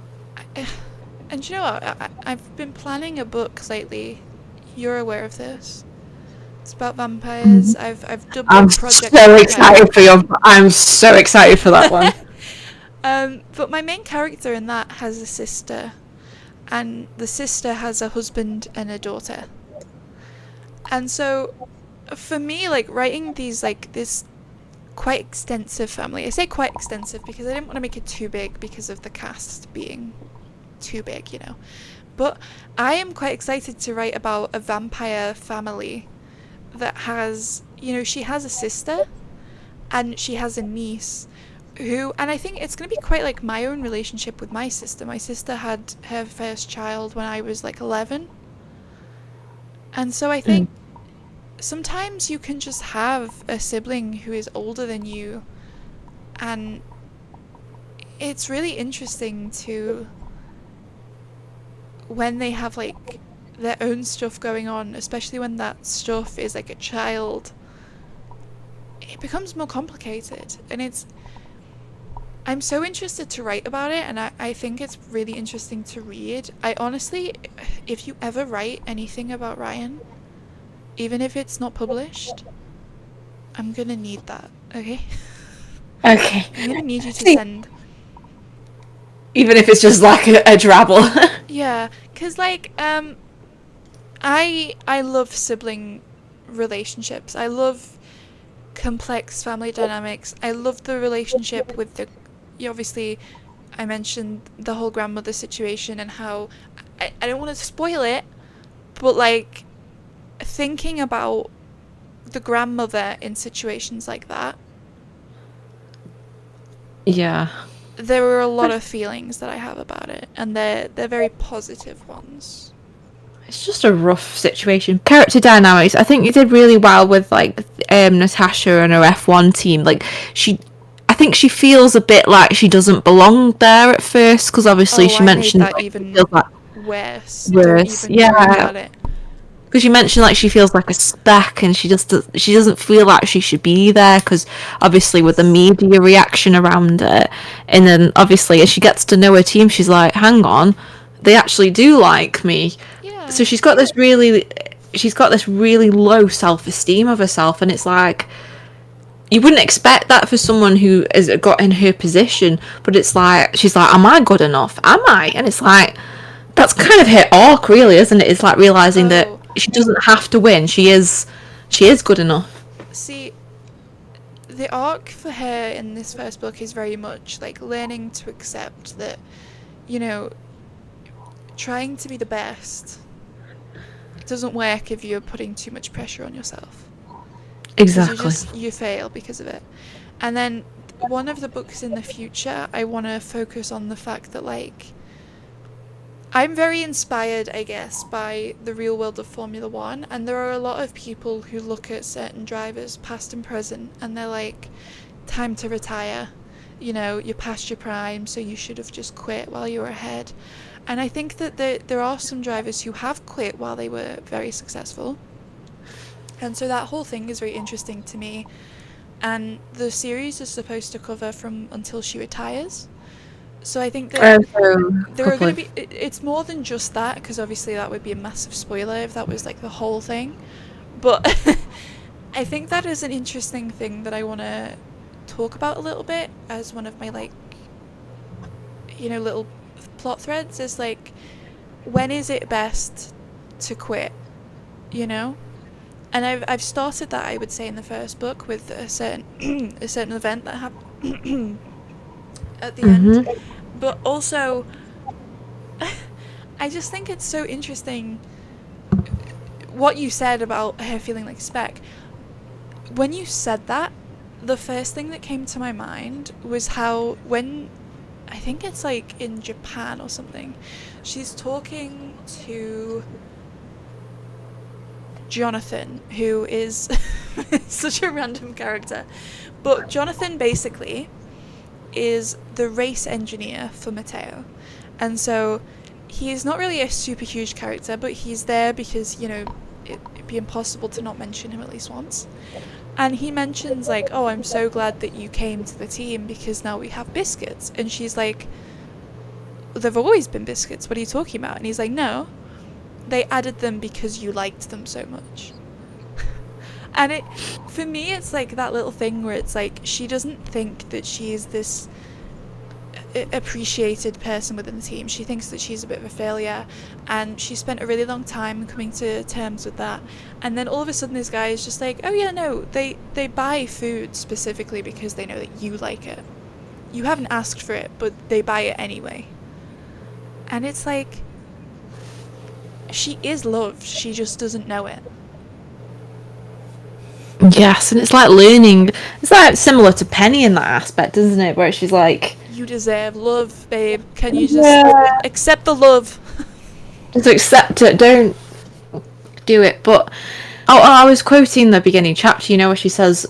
And you know what? I've been planning a book lately. You're aware of this. It's about vampires. I've dubbed I'm it Project so Vampire. excited for I'm so excited for that one. But my main character in that has a sister, and the sister has a husband and a daughter. And so, for me, like, writing these, like, this quite extensive family, I say quite extensive because I didn't want to make it too big because of the cast being too big, you know. But I am quite excited to write about a vampire family that has, you know, she has a sister and she has a niece who, and I think it's going to be quite like my own relationship with my sister. My sister had her first child when I was like 11. And so I think sometimes you can just have a sibling who is older than you, and it's really interesting to, when they have like their own stuff going on, especially when that stuff is like a child, it becomes more complicated. And I'm so interested to write about it, and I think it's really interesting to read. I honestly, if you ever write anything about Ryan, even if it's not published, I'm gonna need that, okay? Okay. I'm gonna need you to send. Even if it's just like a drabble. Yeah, because like, I love sibling relationships. I love complex family dynamics. I love the relationship with obviously, I mentioned the whole grandmother situation and how, I don't want to spoil it, but like, thinking about the grandmother in situations like that, Yeah. there are a lot of feelings that I have about it, and they're very positive ones. It's just a rough situation. Character dynamics, I think you did really well with like Natasha and her F1 team. Like I think she feels a bit like she doesn't belong there at first, because obviously she mentioned made that like, even feels like worse. worse. Don't even worry about it. Because you mentioned like she feels like a speck, and she doesn't feel like she should be there, because obviously with the media reaction around it, and then obviously as she gets to know her team, she's like, hang on, they actually do like me. Yeah. So she's got this really low self-esteem of herself, and it's like, you wouldn't expect that for someone who has got in her position, but it's like, she's like, am I good enough? Am I? And it's like, that's kind of her arc, really, isn't it? It's like realizing that she doesn't have to win. She is good enough. See, the arc for her in this first book is very much like learning to accept that, you know, trying to be the best doesn't work if you're putting too much pressure on yourself. Exactly. You fail because of it. And then one of the books in the future, I want to focus on the fact that, like, I'm very inspired, I guess, by the real world of Formula One, and there are a lot of people who look at certain drivers, past and present, and they're like, time to retire. You know, you're past your prime, so you should have just quit while you were ahead. And I think that there are some drivers who have quit while they were very successful. And so that whole thing is very interesting to me. And the series is supposed to cover from until she retires. So I think that there are going to be... It's more than just that, because obviously that would be a massive spoiler if that was like the whole thing. But I think that is an interesting thing that I want to talk about a little bit as one of my, like, you know, little plot threads, is like, when is it best to quit, you know? And I've started that, I would say, in the first book with a certain event that happened at the end. But also, I just think it's so interesting what you said about her feeling like a speck. When you said that, the first thing that came to my mind was how, when, I think it's like in Japan or something, she's talking to Jonathan, who is such a random character, but Jonathan basically is the race engineer for Mateo, and so he's not really a super huge character, but he's there because, you know, it'd be impossible to not mention him at least once. And he mentions, like, oh, I'm so glad that you came to the team because now we have biscuits. And she's like, there've always been biscuits, what are you talking about? And he's like, no, they added them because you liked them so much. And it, for me, it's like that little thing where it's like, she doesn't think that she is this appreciated person within the team. She thinks that she's a bit of a failure, and she spent a really long time coming to terms with that. And then all of a sudden this guy is just like, oh yeah, no, they buy food specifically because they know that you like it. You haven't asked for it, but they buy it anyway. And it's like, she is loved, she just doesn't know it. Yes, and it's like learning. It's like similar to Penny in that aspect, isn't it? Where she's like, you deserve love, babe. Can you just accept the love? Just accept it, don't do it. But I was quoting the beginning chapter, you know, where she says,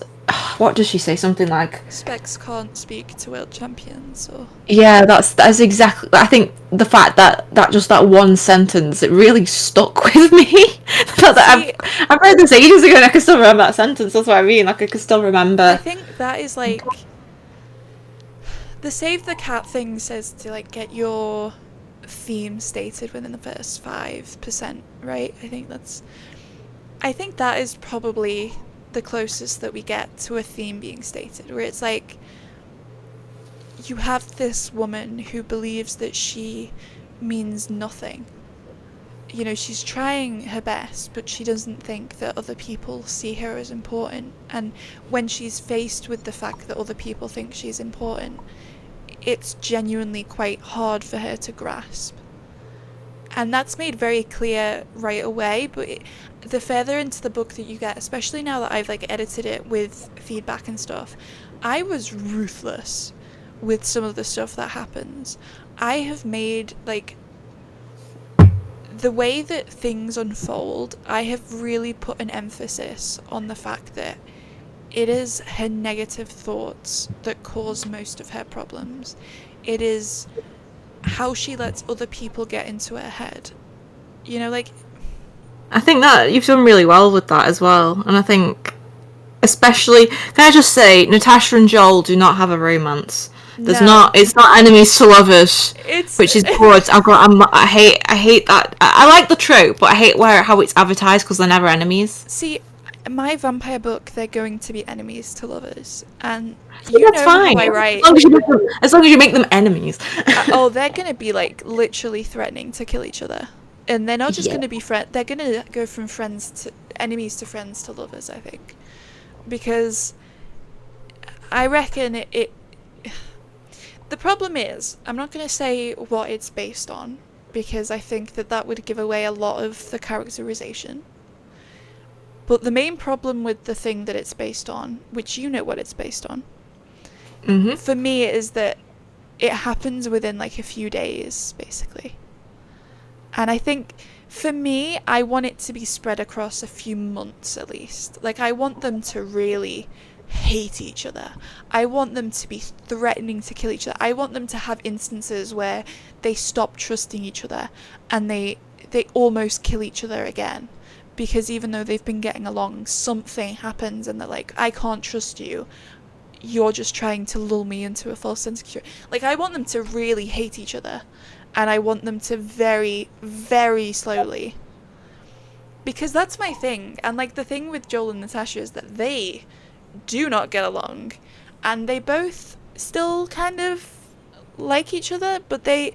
what does she say? Something like, Specs can't speak to world champions, or... Yeah, that's exactly, I think the fact that just that one sentence, it really stuck with me. I've read this ages ago and I can still remember that sentence. That's what I mean, like I can still remember. I think that is like, the Save the Cat thing says to like get your theme stated within the first 5%, right? I think that is probably the closest that we get to a theme being stated, where it's like, you have this woman who believes that she means nothing. You know, she's trying her best, but she doesn't think that other people see her as important. And when she's faced with the fact that other people think she's important, it's genuinely quite hard for her to grasp. And that's made very clear right away, but the further into the book that you get, especially now that I've like edited it with feedback and stuff, I was ruthless with some of the stuff that happens. I have made, like, the way that things unfold, I have really put an emphasis on the fact that it is her negative thoughts that cause most of her problems. It is how she lets other people get into her head. You know, like... I think that you've done really well with that as well. And I think, especially, can I just say, Natasha and Joel do not have a romance. It's not enemies to lovers, which is good. I hate that. I like the trope, but I hate how it's advertised because they're never enemies. See, my vampire book, they're going to be enemies to lovers, and that's fine. How I write. As long as you make them enemies. They're gonna be like literally threatening to kill each other, and they're not just gonna be friends. They're gonna go from enemies to friends to lovers. I think, because I reckon it. The problem is, I'm not going to say what it's based on, because I think that would give away a lot of the characterization. But the main problem with the thing that it's based on, which you know what it's based on, for me is that it happens within like a few days, basically. And I think, for me, I want it to be spread across a few months at least. Like, I want them to really hate each other. I want them to be threatening to kill each other. I want them to have instances where they stop trusting each other and they almost kill each other again, because even though they've been getting along, something happens and they're like, I can't trust you, you're just trying to lull me into a false sense of security. Like, I want them to really hate each other, and I want them to very, very slowly, because that's my thing. And like, the thing with Joel and Natasha is that they do not get along, and they both still kind of like each other, but and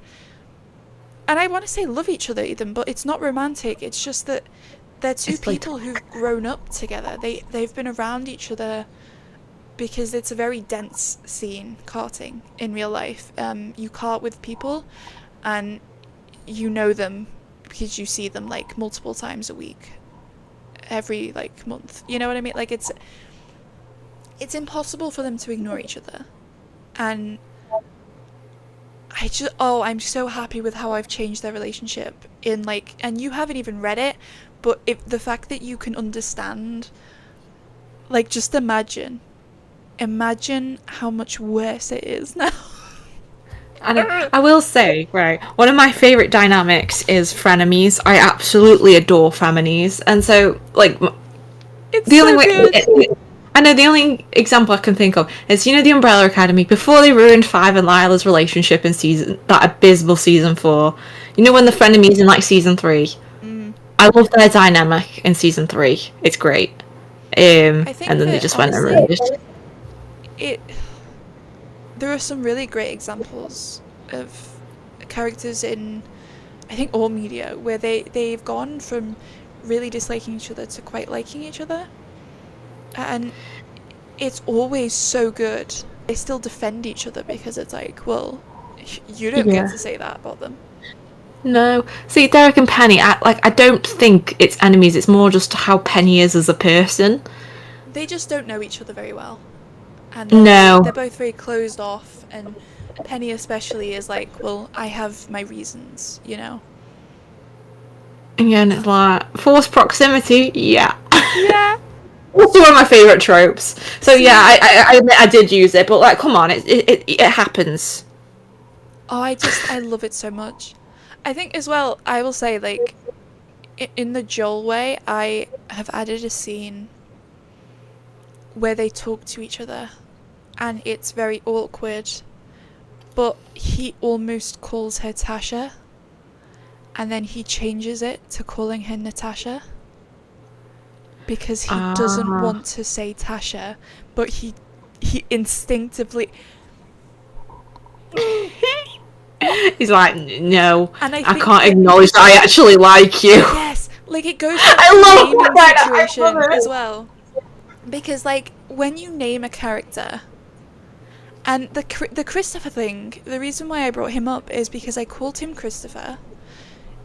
I want to say love each other even, but it's not romantic. It's just that they're two people who've grown up together. They've been around each other, because it's a very dense scene, carting in real life. You cart with people and you know them because you see them like multiple times a week, every like month, you know what I mean? Like, it's impossible for them to ignore each other. And I'm so happy with how I've changed their relationship in like, and you haven't even read it, but the fact that you can understand, like, just imagine how much worse it is now. And I will say, right, one of my favorite dynamics is frenemies. I absolutely adore frenemies, and so like It's the so only way good. I know the only example I can think of is the Umbrella Academy before they ruined Five and Lila's relationship in that abysmal season 4. You know when the frenemies in like season 3. I love their dynamic in season 3. It's great. I think And then they that just went and honestly, ruined it. there are some really great examples of characters in, I think, all media where they've gone from really disliking each other to quite liking each other, and it's always so good. They still defend each other because it's like, well, you don't Yeah. get to say that about them. No, see, Derek and Penny, I don't think it's enemies. It's more just how Penny is as a person. They just don't know each other very well, and No. they're both very closed off, and Penny especially is like, well, I have my reasons, you know. Yeah, and it's like forced proximity. Yeah. Yeah. Also one of my favorite tropes. So yeah, I admit I did use it, but like, come on, it happens. Oh, I love it so much. I think as well, I will say, like, in the Joel way, I have added a scene where they talk to each other, and it's very awkward, but he almost calls her Tasha, and then he changes it to calling her Natasha, because he doesn't want to say Tasha, but he instinctively... He's like, no, And I I think can't acknowledge that I actually like you. Yes, like it goes back I to love the naming that. situation I love it. as well. Because like when you name a character, and the Christopher thing, the reason why I brought him up is because I called him Christopher.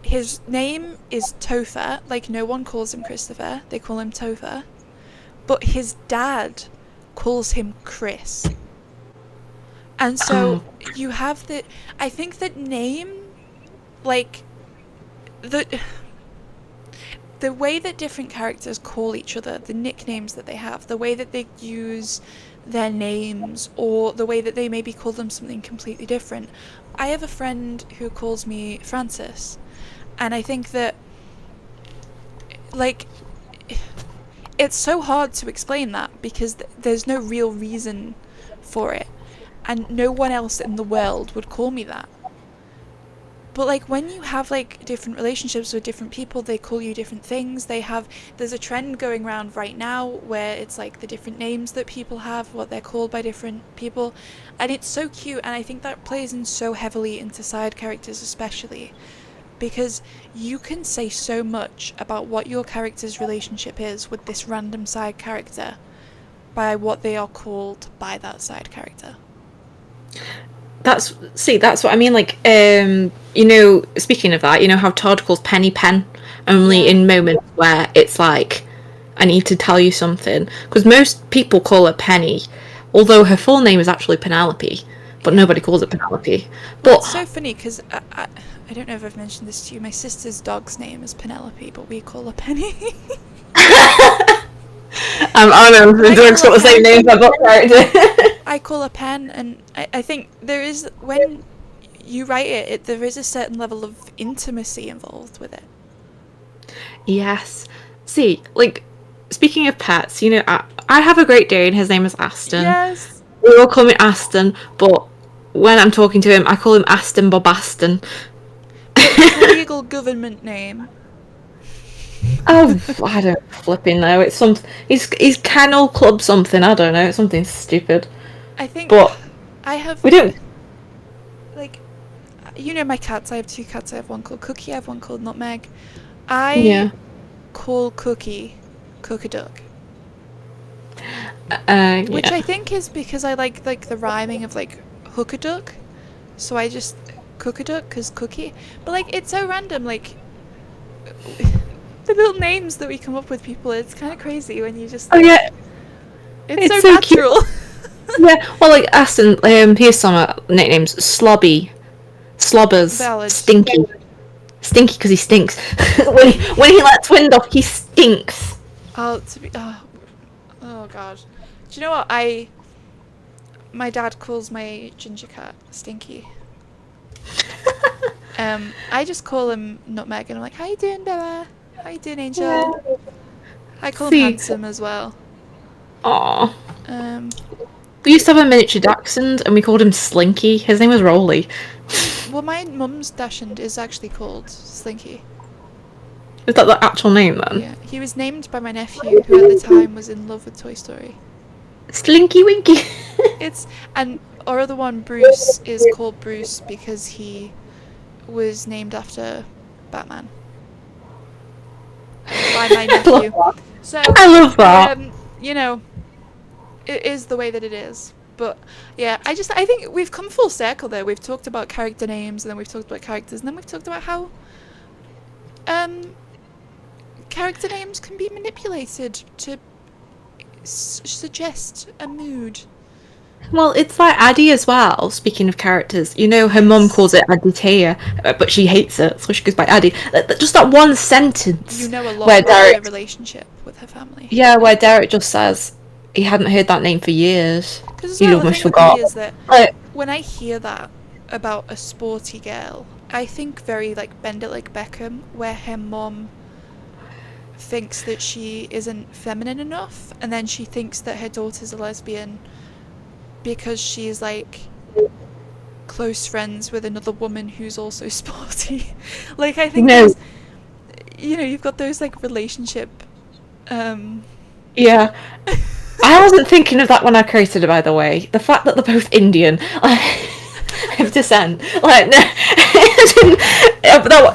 His name is Topher, like no one calls him Christopher, they call him Topher. But his dad calls him Chris. And so you have I think that name, like, the way that different characters call each other, the nicknames that they have, the way that they use their names, or the way that they maybe call them something completely different. I have a friend who calls me Francis, and I think that, like, it's so hard to explain that because there's no real reason for it, and no one else in the world would call me that. But like when you have like different relationships with different people, they call you different things. There's a trend going around right now where it's like the different names that people have, what they're called by different people, and it's so cute. And I think that plays in so heavily into side characters, especially because you can say so much about what your character's relationship is with this random side character by what they are called by that side character. That's what I mean. Like, speaking of that, how Todd calls Penny Pen only in moments where it's like, I need to tell you something. Because most people call her Penny, although her full name is actually Penelope, but nobody calls it Penelope. But it's so funny because I don't know if I've mentioned this to you. My sister's dog's name is Penelope, but we call her Penny. I don't know if dogs got the same name as book character. I call her Pen, and I think there is, when you write it, there is a certain level of intimacy involved with it. Yes. See, like, speaking of pets, I have a Great Dane. His name is Aston. Yes. We all call him Aston, but when I'm talking to him, I call him Aston Bob Aston. It's a legal government name. Oh, I don't flipping know. It's he's Kennel Club something. I don't know. It's something stupid. I think. But we don't. Like, my cats. I have 2 cats. I have one called Cookie. I have one called Nutmeg. I call Cookie Cook-a-Duck. Which I think is because I like the rhyming of like hook-a-duck. So I just Cook-a-Duck because Cookie. But like it's so random. Like the little names that we come up with people. It's kind of crazy when you just. Like, it's so natural. Yeah, well, like Aston, here's some nicknames: Slobby, Slobbers, Valid. Stinky because he stinks. when he lets wind off, he stinks. Oh god. Do you know what my dad calls my ginger cat Stinky? I just call him Nutmeg, and I'm like, "How you doing, Bella? How you doing, Angel?" I call him See, Handsome as well. aw. Um, We used to have a miniature dachshund, and we called him Slinky. His name was Rolly. well, my mum's dachshund is actually called Slinky. Is that the actual name then? Yeah, he was named by my nephew, who at the time was in love with Toy Story. Slinky Winky. And our other one, Bruce, is called Bruce because he was named after Batman by my nephew. So I love that. you know, it is the way that it is. But yeah, I think we've come full circle there. We've talked about character names, and then we've talked about characters, and then we've talked about how character names can be manipulated to suggest a mood. Well, it's like Addie as well. Speaking of characters, you know, her mum calls it Additea, but she hates it, so she goes by Addie. Just that one sentence. You know a lot where about Derek, her relationship with her family. yeah, where Derek just says he hadn't heard that name for years. Because He the almost thing with forgot. me is that Like, when I hear that about a sporty girl, I think very like Bend It Like Beckham, where her mum thinks that she isn't feminine enough, and then she thinks that her daughter's a lesbian because she's like close friends with another woman who's also sporty. Like, I think No. there's, you know, you've got those like relationship yeah. I wasn't thinking of that when I created it, by the way. The fact that they're both Indian, of descent, like, no,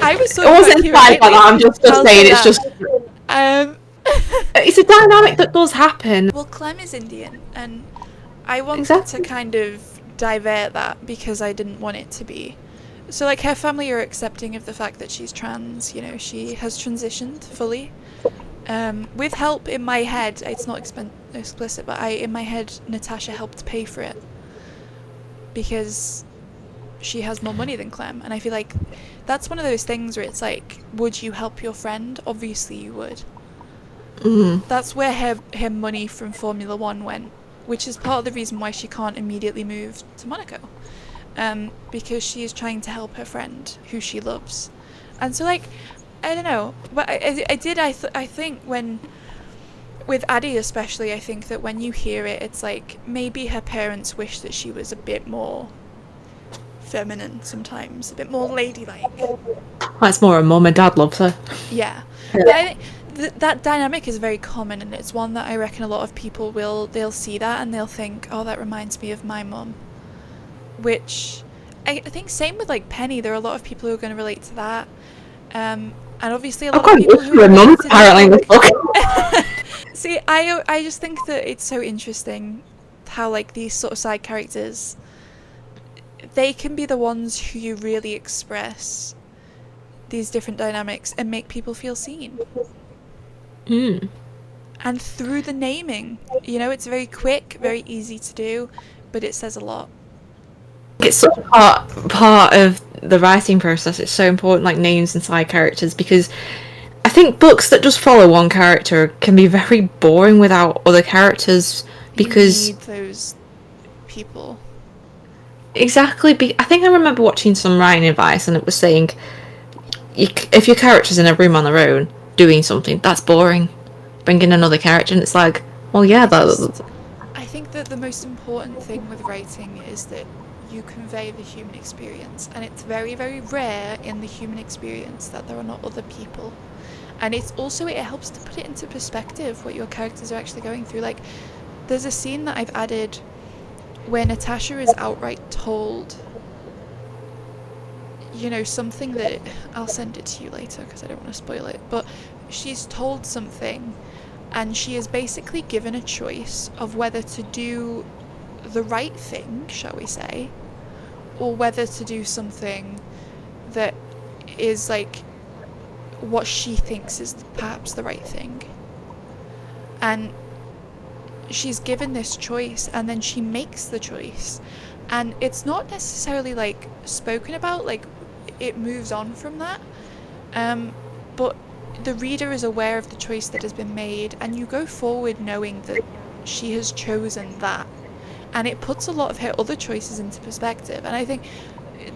I was it wasn't implied by that. I'm just saying it's just. It's a dynamic that does happen. Well, Clem is Indian, and I wanted Exactly. to kind of divert that because I didn't want it to be. So, like, her family are accepting of the fact that she's trans, you know, she has transitioned fully. With help in my head, it's not explicit, but in my head, Natasha helped pay for it. Because she has more money than Clem, and I feel like that's one of those things where it's like, would you help your friend? Obviously you would. That's where her money from Formula One went, which is part of the reason why she can't immediately move to Monaco, because she is trying to help her friend who she loves. And so, like, I don't know, but I think when with Addie especially, I think that when you hear it, it's like maybe her parents wish that she was a bit more feminine sometimes, a bit more ladylike. That's more a mum and dad loves her. Yeah. But I think that dynamic is very common, and it's one that I reckon a lot of people they'll see that and they'll think, oh, that reminds me of my mum. Which I think same with like Penny, there are a lot of people who are going to relate to that. And obviously a lot of people who are mum related to apparently in this book. See, I just think that it's so interesting how like these sort of side characters, they can be the ones who you really express these different dynamics and make people feel seen. And through the naming, you know, it's very quick, very easy to do, but it says a lot. It's such a part of the writing process. It's so important, like names and side characters, because I think books that just follow one character can be very boring without other characters, because you need those people. Exactly. I think I remember watching some writing advice, and it was saying, if your character's in a room on their own doing something, that's boring. Bring in another character, and it's like, well, yeah, that. I think that the most important thing with writing is that you convey the human experience, and it's very, very rare in the human experience that there are not other people. And it's also, it helps to put it into perspective what your characters are actually going through. Like, there's a scene that I've added where Natasha is outright told, you know, something that, I'll send it to you later because I don't want to spoil it, but she's told something and she is basically given a choice of whether to do the right thing, shall we say, or whether to do something that is like what she thinks is perhaps the right thing. And she's given this choice, and then she makes the choice, and it's not necessarily like spoken about, like it moves on from that, but the reader is aware of the choice that has been made, and you go forward knowing that she has chosen that, and it puts a lot of her other choices into perspective. And I think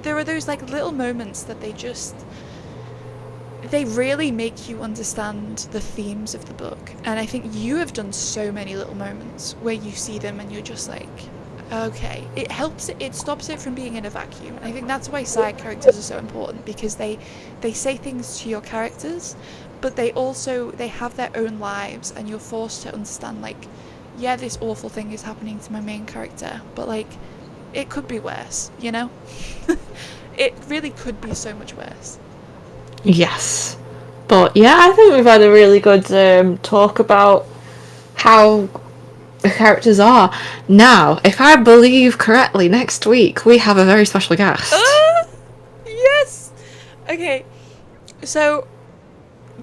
there are those like little moments that they really make you understand the themes of the book. And I think you have done so many little moments where you see them and you're just like, okay, it stops it from being in a vacuum. And I think that's why side characters are so important, because they say things to your characters, but they have their own lives, and you're forced to understand, like, yeah, this awful thing is happening to my main character, but like, it could be worse, you know? It really could be so much worse. Yes. But yeah, I think we've had a really good talk about how the characters are. Now, if I believe correctly, next week we have a very special guest. Yes! Okay, so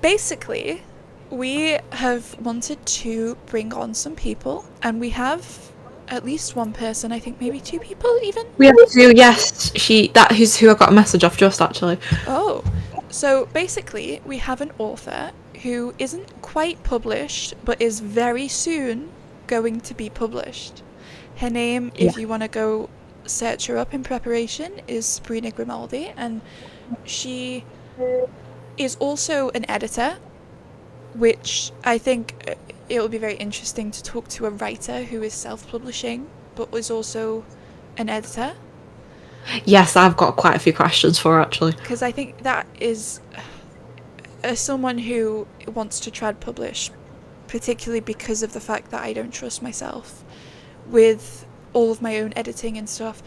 basically, we have wanted to bring on some people, and we have at least one person, I think maybe two people even. We have two, yes. That is who I got a message off just actually. Oh, so basically we have an author who isn't quite published, but is very soon going to be published. Her name, if you want to go search her up in preparation, is Sabrina Grimaldi, and she is also an editor, which I think it will be very interesting to talk to a writer who is self-publishing but was also an editor. Yes, I've got quite a few questions for her, actually. Because I think that is, as someone who wants to trad publish, particularly because of the fact that I don't trust myself with all of my own editing and stuff,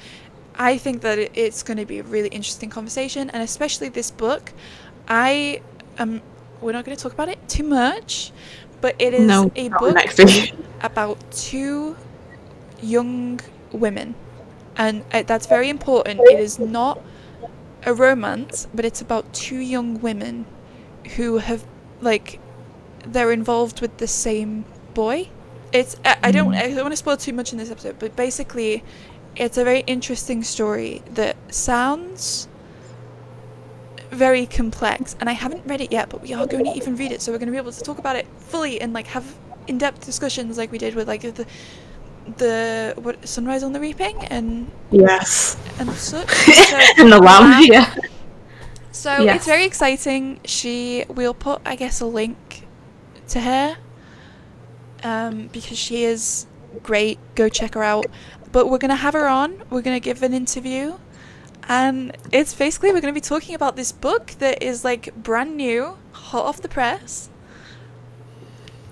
I think that it's going to be a really interesting conversation. And especially this book, we're not going to talk about it too much, but it is a book about two young women, and that's very important. It is not a romance, but it's about two young women who have, like, they're involved with the same boy. It's I don't want to spoil too much in this episode, but basically it's a very interesting story that sounds very complex, and I haven't read it yet, but we are going to even read it, so we're going to be able to talk about it fully and like have in-depth discussions like we did with like the what, Sunrise on the Reaping and and such. So, and the lamb, yeah. So it's very exciting. We'll put, I guess, a link to her, because she is great. Go check her out. But we're gonna have her on. We're gonna give an interview, and it's basically we're gonna be talking about this book that is like brand new, hot off the press.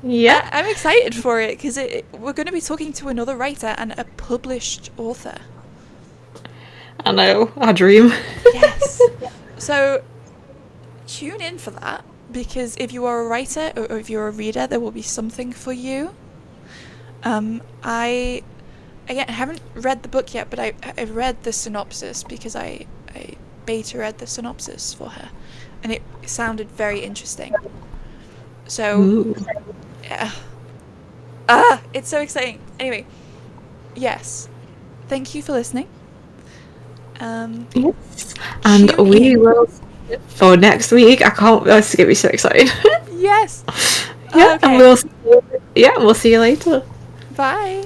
Yeah, I'm excited for it because we're going to be talking to another writer and a published author. I know, I dream. Yes. So tune in for that, because if you are a writer or if you're a reader, there will be something for you. I haven't read the book yet, but I've read the synopsis because I beta read the synopsis for her, and it sounded very interesting. So. Ooh. Yeah. It's so exciting. Anyway, yes. Thank you for listening. Yes. And we will for next week. I can't. That's gonna be so exciting. Yes. Yeah. Okay. And we'll see you later. Bye.